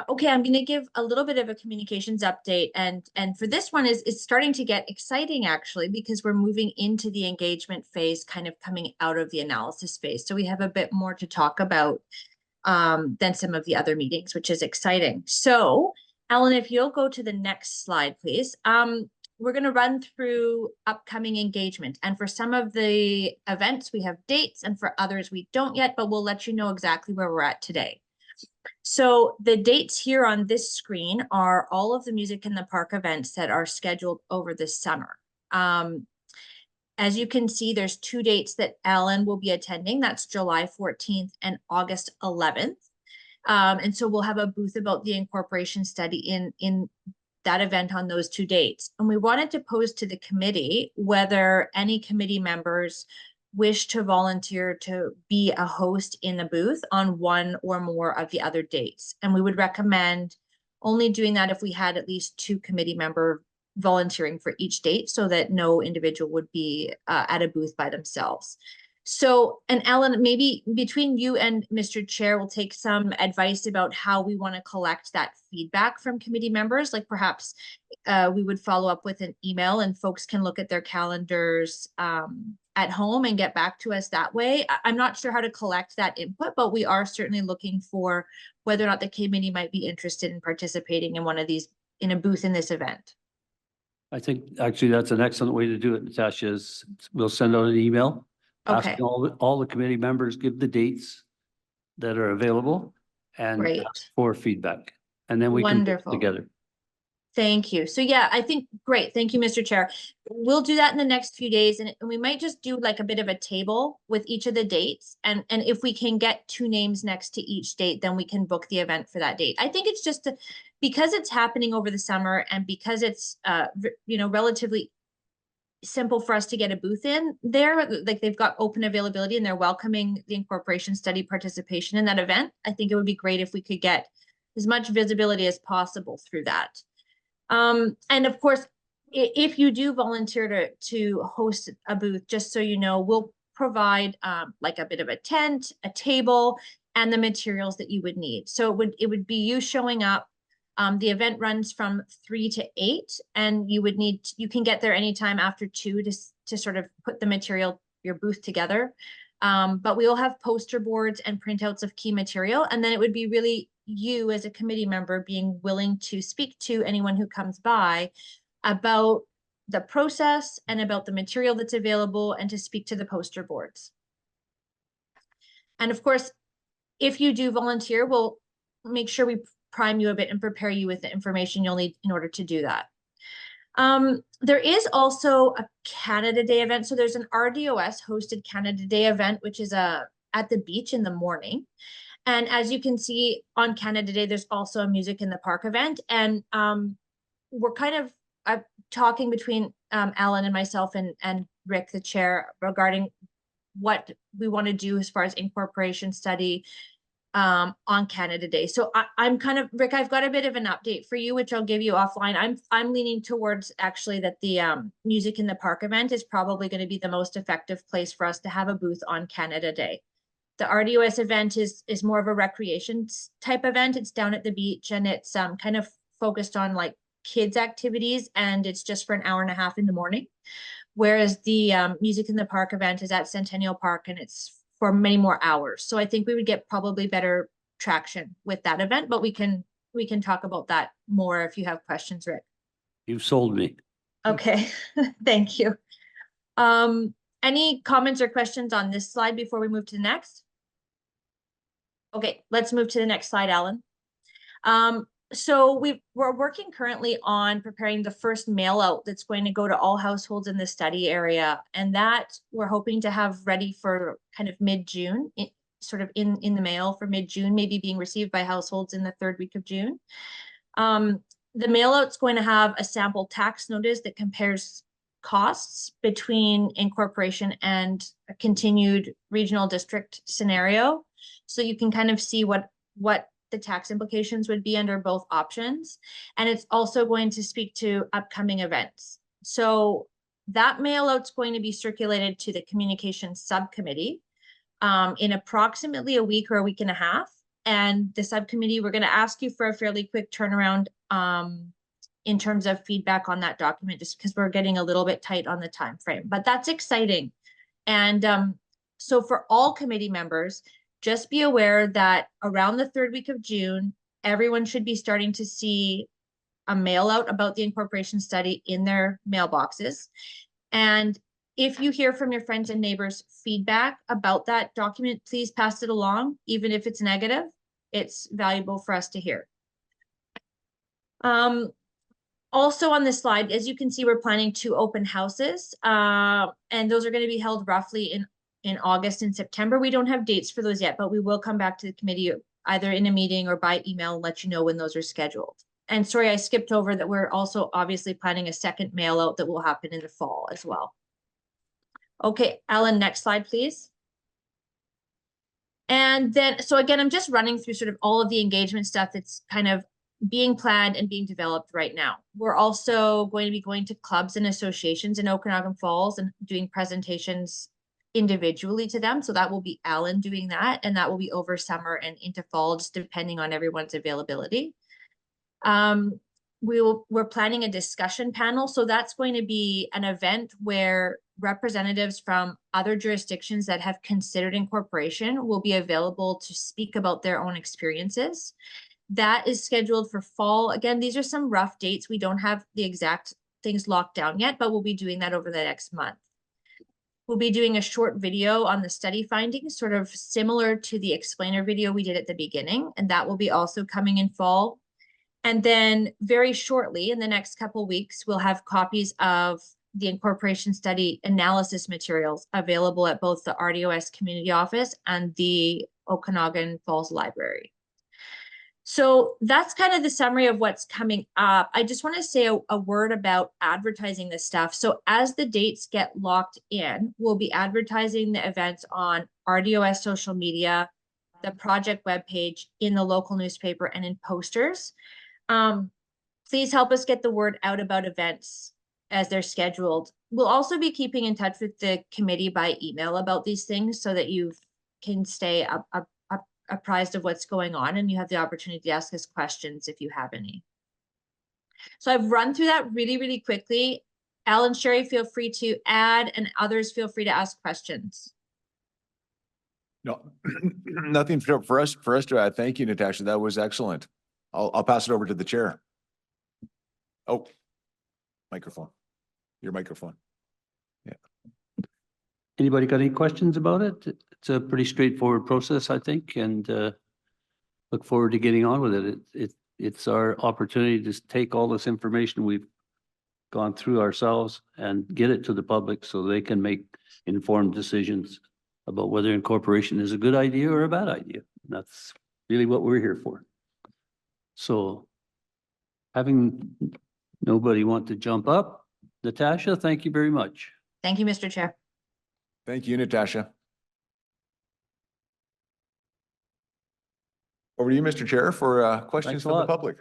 okay, I'm gonna give a little bit of a communications update, and for this one it's starting to get exciting actually, because we're moving into the engagement phase, kind of coming out of the analysis phase. So we have a bit more to talk about than some of the other meetings, which is exciting. So Alan, if you'll go to the next slide, please. We're going to run through upcoming engagement. And for some of the events, we have dates, and for others, we don't yet, but we'll let you know exactly where we're at today. So the dates here on this screen are all of the Music in the Park events that are scheduled over the summer. As you can see, there's 2 dates that Alan will be attending. That's July 14th and August 11th. And so we'll have a booth about the Incorporation Study in that event on those 2 dates. And we wanted to pose to the committee whether any committee members wish to volunteer to be a host in a booth on one or more of the other dates. And we would recommend only doing that if we had at least 2 committee members volunteering for each date, so that no individual would be at a booth by themselves. So, and Alan, maybe between you and Mr. Chair, we'll take some advice about how we want to collect that feedback from committee members. Like perhaps we would follow up with an email and folks can look at their calendars at home and get back to us that way. I'm not sure how to collect that input, but we are certainly looking for whether or not the committee might be interested in participating in one of these, in a booth in this event. I think actually that's an excellent way to do it, Natasha, is we'll send out an email. Okay. Asking all the committee members, give the dates that are available and Great. ask for feedback. And then we can put it Wonderful. together. Thank you. So yeah, I think, great. Thank you, Mr. Chair. We'll do that in the next few days, and we might just do like a bit of a table with each of the dates. And if we can get 2 names next to each date, then we can book the event for that date. I think it's just because it's happening over the summer and because it's, relatively simple for us to get a booth in there, like they've got open availability and they're welcoming the Incorporation Study participation in that event. I think it would be great if we could get as much visibility as possible through that. And of course, if you do volunteer to host a booth, just so you know, we'll provide like a bit of a tent, a table, and the materials that you would need. So it would be you showing up. The event runs from 3 to 8, and you can get there anytime after 2 to sort of put the material, your booth together. But we will have poster boards and printouts of key material, and then it would be really you as a committee member being willing to speak to anyone who comes by about the process and about the material that's available, and to speak to the poster boards. And of course, if you do volunteer, we'll make sure we prime you a bit and prepare you with the information you'll need in order to do that. There is also a Canada Day event. So there's an RDOS hosted Canada Day event, which is at the beach in the morning. And as you can see on Canada Day, there's also a Music in the Park event. And we're kind of talking between Alan and myself and Rick, the chair, regarding what we want to do as far as Incorporation Study on Canada Day. So I'm kind of, Rick, I've got a bit of an update for you, which I'll give you offline. I'm leaning towards actually that the Music in the Park event is probably going to be the most effective place for us to have a booth on Canada Day. The RDOS event is more of a recreation type event. It's down at the beach, and it's kind of focused on like kids activities, and it's just for an hour and a half in the morning. Whereas the Music in the Park event is at Centennial Park, and it's for many more hours. So I think we would get probably better traction with that event, but we can talk about that more if you have questions, Rick. You've sold me. Okay, thank you. Any comments or questions on this slide before we move to the next? Okay, let's move to the next slide, Alan. So we're working currently on preparing the first mail out that's going to go to all households in the study area. And that we're hoping to have ready for kind of mid-June, sort of in the mail for mid-June, maybe being received by households in the 3rd week of June. The mail out's going to have a sample tax notice that compares costs between incorporation and a continued regional district scenario. So you can kind of see what the tax implications would be under both options. And it's also going to speak to upcoming events. So that mail out's going to be circulated to the communications subcommittee in approximately a week or a week and a half. And the subcommittee, we're going to ask you for a fairly quick turnaround in terms of feedback on that document, just because we're getting a little bit tight on the time frame. But that's exciting. And so for all committee members, just be aware that around the 3rd week of June, everyone should be starting to see a mail out about the Incorporation Study in their mailboxes. And if you hear from your friends and neighbors feedback about that document, please pass it along, even if it's negative. it's valuable for us to hear. Also on this slide, as you can see, we're planning 2 open houses, and those are going to be held roughly in August and September. We don't have dates for those yet, but we will come back to the committee either in a meeting or by email and let you know when those are scheduled. And sorry, I skipped over that we're also obviously planning a second mail out that will happen in the fall as well. Okay, Alan, next slide, please. And then, so again, I'm just running through sort of all of the engagement stuff that's kind of being planned and being developed right now. We're also going to be going to clubs and associations in Okanagan Falls and doing presentations individually to them. So that will be Alan doing that, and that will be over summer and into fall, just depending on everyone's availability. We're planning a discussion panel. So that's going to be an event where representatives from other jurisdictions that have considered incorporation will be available to speak about their own experiences. That is scheduled for fall. Again, these are some rough dates. We don't have the exact things locked down yet, but we'll be doing that over the next month. We'll be doing a short video on the study findings, sort of similar to the explainer video we did at the beginning, and that will be also coming in fall. And then very shortly, in the next couple of weeks, we'll have copies of the Incorporation Study analysis materials available at both the RDOS Community Office and the Okanagan Falls Library. So that's kind of the summary of what's coming up. I just want to say a word about advertising this stuff. So as the dates get locked in, we'll be advertising the events on RDOS social media, the project webpage, in the local newspaper, and in posters. Please help us get the word out about events as they're scheduled. We'll also be keeping in touch with the committee by email about these things so that you can stay apprised of what's going on, and you have the opportunity to ask us questions if you have any. So I've run through that really, really quickly. Alan, Sherry, feel free to add, and others feel free to ask questions. No, nothing for us to add. Thank you, Natasha. That was excellent. I'll pass it over to the chair. Oh, microphone. Your microphone. Yeah. Anybody got any questions about it? It's a pretty straightforward process, I think, and look forward to getting on with it. It's our opportunity to take all this information we've gone through ourselves and get it to the public so they can make informed decisions about whether incorporation is a good idea or a bad idea. That's really what we're here for. So having nobody want to jump up, Natasha, thank you very much. Thank you, Mr. Chair. Thank you, Natasha. Over to you, Mr. Chair, for questions from the public.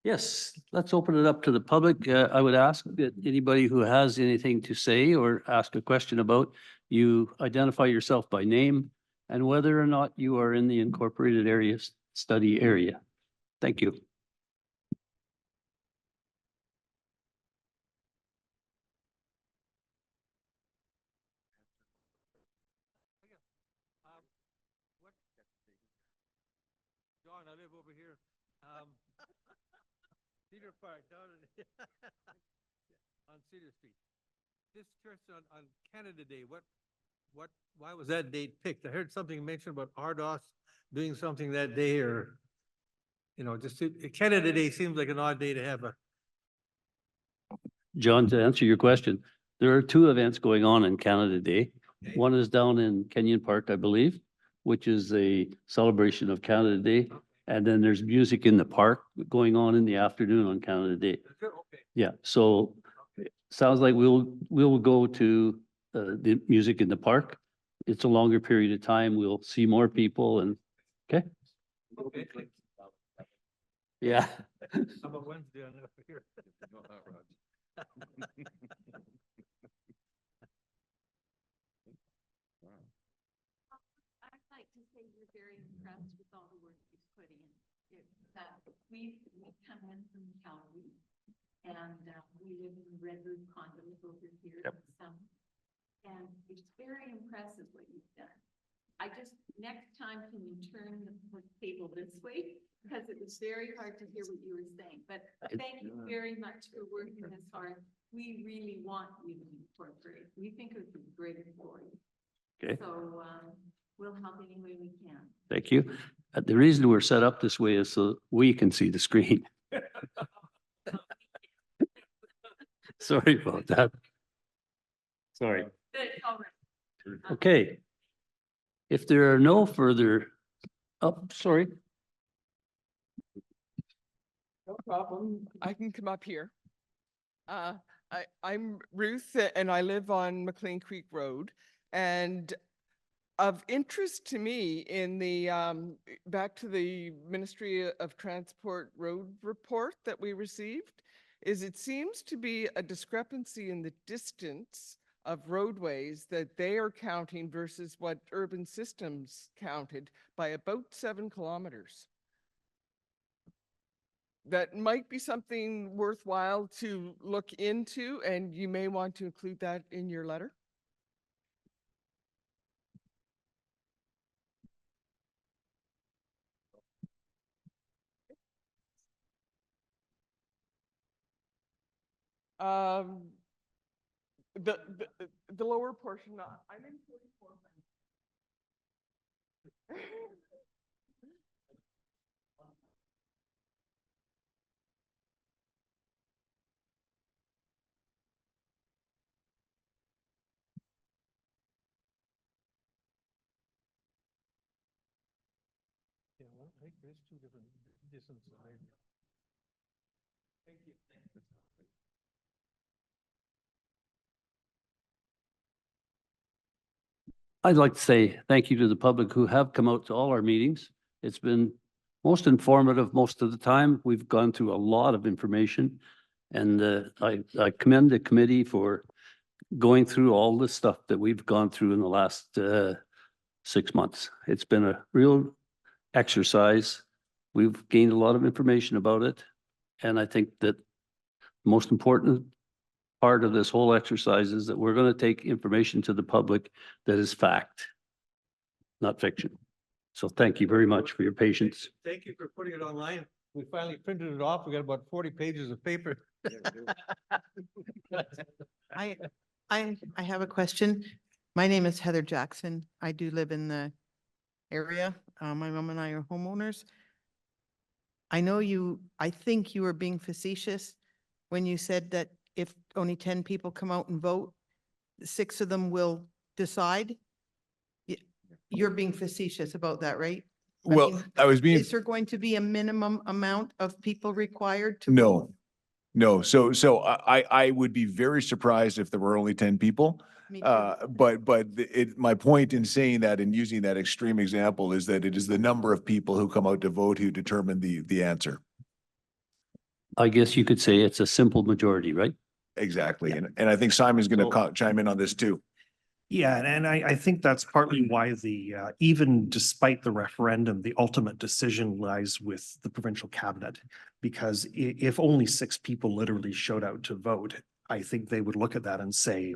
Yes, let's open it up to the public. I would ask that anybody who has anything to say or ask a question about, you identify yourself by name and whether or not you are in the incorporated area study area. Thank you. John, I live over here. Cedar Park down on Cedar Street. This church on Canada Day, why was that date picked? I heard something mentioned about RDOS doing something that day, or, you know, just Canada Day seems like an odd day to have a. John, to answer your question, there are 2 events going on in Canada Day. Okay. One is down in Kenyon Park, I believe, which is a celebration of Canada Day. And then there's music in the park going on in the afternoon on Canada Day. Okay. Yeah, so it sounds like we'll go to the music in the park. It's a longer period of time. We'll see more people and, okay? Okay. Yeah. How about Wednesday on over here? I'd like to say we're very impressed with all the work you've put in. We come in from Calgary, and we live in red roof condos over here. Yep. And it's very impressive what you've done. Next time, can you turn the table this way? Because it was very hard to hear what you were saying, but thank you very much for working this hard. We really want you to incorporate. We think it would be great for you. Okay. So we'll help any way we can. Thank you. The reason we're set up this way is so we can see the screen. Sorry about that. Sorry. It's all right. Okay. If there are no further, oh, sorry. No problem. I can come up here. I'm Ruth and I live on McLean Creek Road. And of interest to me in the, back to the Ministry of Transport road report that we received, is it seems to be a discrepancy in the distance of roadways that they are counting versus what Urban Systems counted by about 7 kilometers. That might be something worthwhile to look into, and you may want to include that in your letter. The lower portion, I'm in 44. Yeah, well, I think there's 2 different distances. Thank you. I'd like to say thank you to the public who have come out to all our meetings. It's been most informative most of the time. We've gone through a lot of information. And I commend the committee for going through all the stuff that we've gone through in the last 6 months. It's been a real exercise. We've gained a lot of information about it. And I think that the most important part of this whole exercise is that we're going to take information to the public that is fact, not fiction. So thank you very much for your patience. Thank you for putting it online. We finally printed it off. We got about 40 pages of paper. I have a question. My name is Heather Jackson. I do live in the area. My mom and I are homeowners. I think you were being facetious when you said that if only 10 people come out and vote, 6 of them will decide. You're being facetious about that, right? Well, I was being, Is there going to be a minimum amount of people required to? no, vote? no. So I would be very surprised if there were only 10 people. Me too. But my point in saying that and using that extreme example is that it is the number of people who come out to vote who determine the answer. I guess you could say it's a simple majority, right? Exactly. And I think Simon's going to chime in on this too. Yeah, and I think that's partly why even despite the referendum, the ultimate decision lies with the provincial cabinet. Because if only 6 people literally showed out to vote, I think they would look at that and say,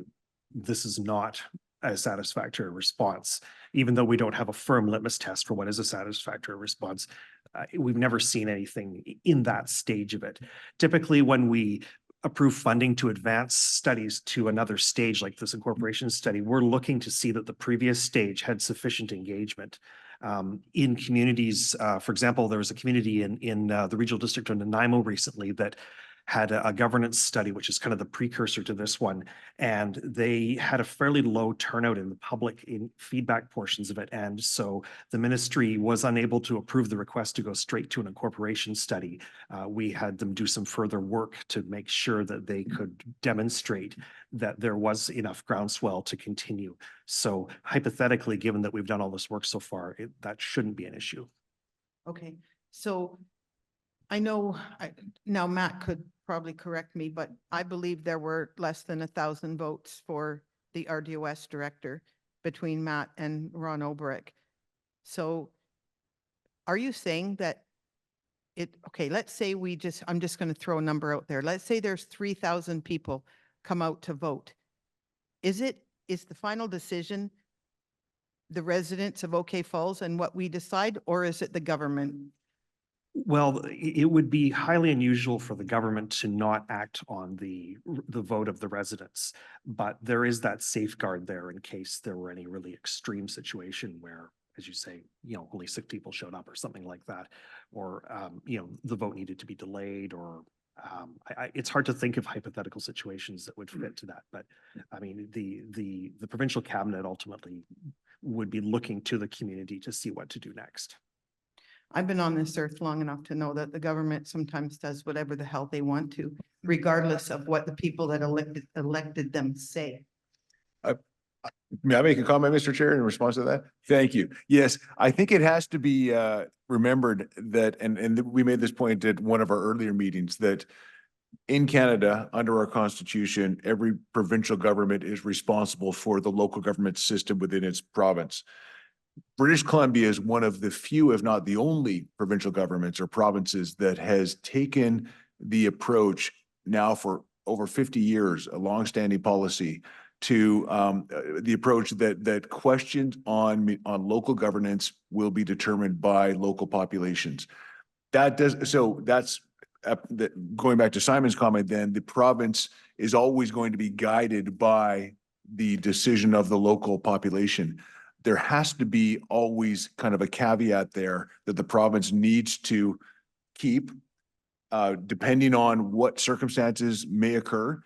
this is not a satisfactory response. Even though we don't have a firm litmus test for what is a satisfactory response, we've never seen anything in that stage of it. Typically, when we approve funding to advance studies to another stage like this Incorporation Study, we're looking to see that the previous stage had sufficient engagement. In communities, for example, there was a community in the regional district of Nanaimo recently that had a governance study, which is kind of the precursor to this one. And they had a fairly low turnout in the public in feedback portions of it. And so the ministry was unable to approve the request to go straight to an incorporation study. We had them do some further work to make sure that they could demonstrate that there was enough groundswell to continue. So hypothetically, given that we've done all this work so far, that shouldn't be an issue. Okay, so I know, now Matt could probably correct me, but I believe there were less than 1,000 votes for the RDOS director between Matt and Ron Oberick. So are you saying that okay, let's say I'm just going to throw a number out there. Let's say there's 3,000 people come out to vote. Is the final decision the residents of OK Falls and what we decide, or is it the government? Well, it would be highly unusual for the government to not act on the vote of the residents. But there is that safeguard there in case there were any really extreme situation where, as you say, only 6 people showed up or something like that. Or, the vote needed to be delayed or it's hard to think of hypothetical situations that would fit to that. But I mean, the provincial cabinet ultimately would be looking to the community to see what to do next. I've been on this earth long enough to know that the government sometimes does whatever the hell they want to, regardless of what the people that elected them say. May I make a comment, Mr. Chair, in response to that? Thank you. Yes, I think it has to be remembered that, and we made this point at one of our earlier meetings, that in Canada, under our constitution, every provincial government is responsible for the local government system within its province. British Columbia is one of the few, if not the only, provincial governments or provinces that has taken the approach now for over 50 years, a longstanding policy, to the approach that questions on local governance will be determined by local populations. That's going back to Simon's comment. Then the province is always going to be guided by the decision of the local population. There has to be always kind of a caveat there that the province needs to keep, depending on what circumstances may occur,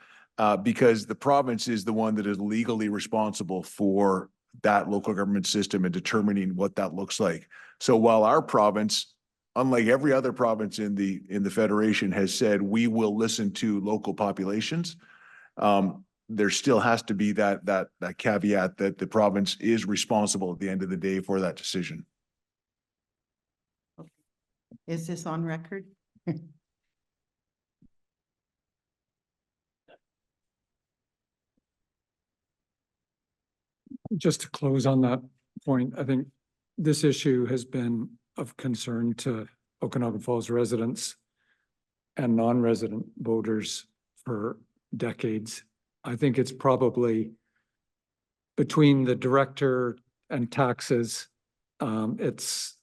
because the province is the one that is legally responsible for that local government system and determining what that looks like. So while our province, unlike every other province in the Federation, has said we will listen to local populations, there still has to be that caveat that the province is responsible at the end of the day for that decision. Is this on record? Just to close on that point, I think this issue has been of concern to Okanagan Falls residents and non-resident voters for decades. I think it's probably between the director and taxes, it's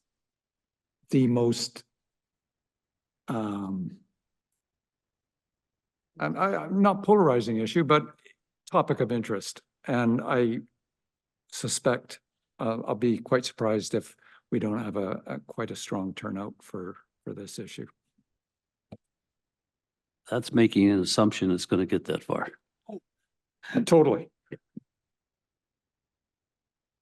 the most I'm not polarizing issue, but topic of interest. And I suspect I'll be quite surprised if we don't have quite a strong turnout for this issue. That's making an assumption it's going to get that far. Totally.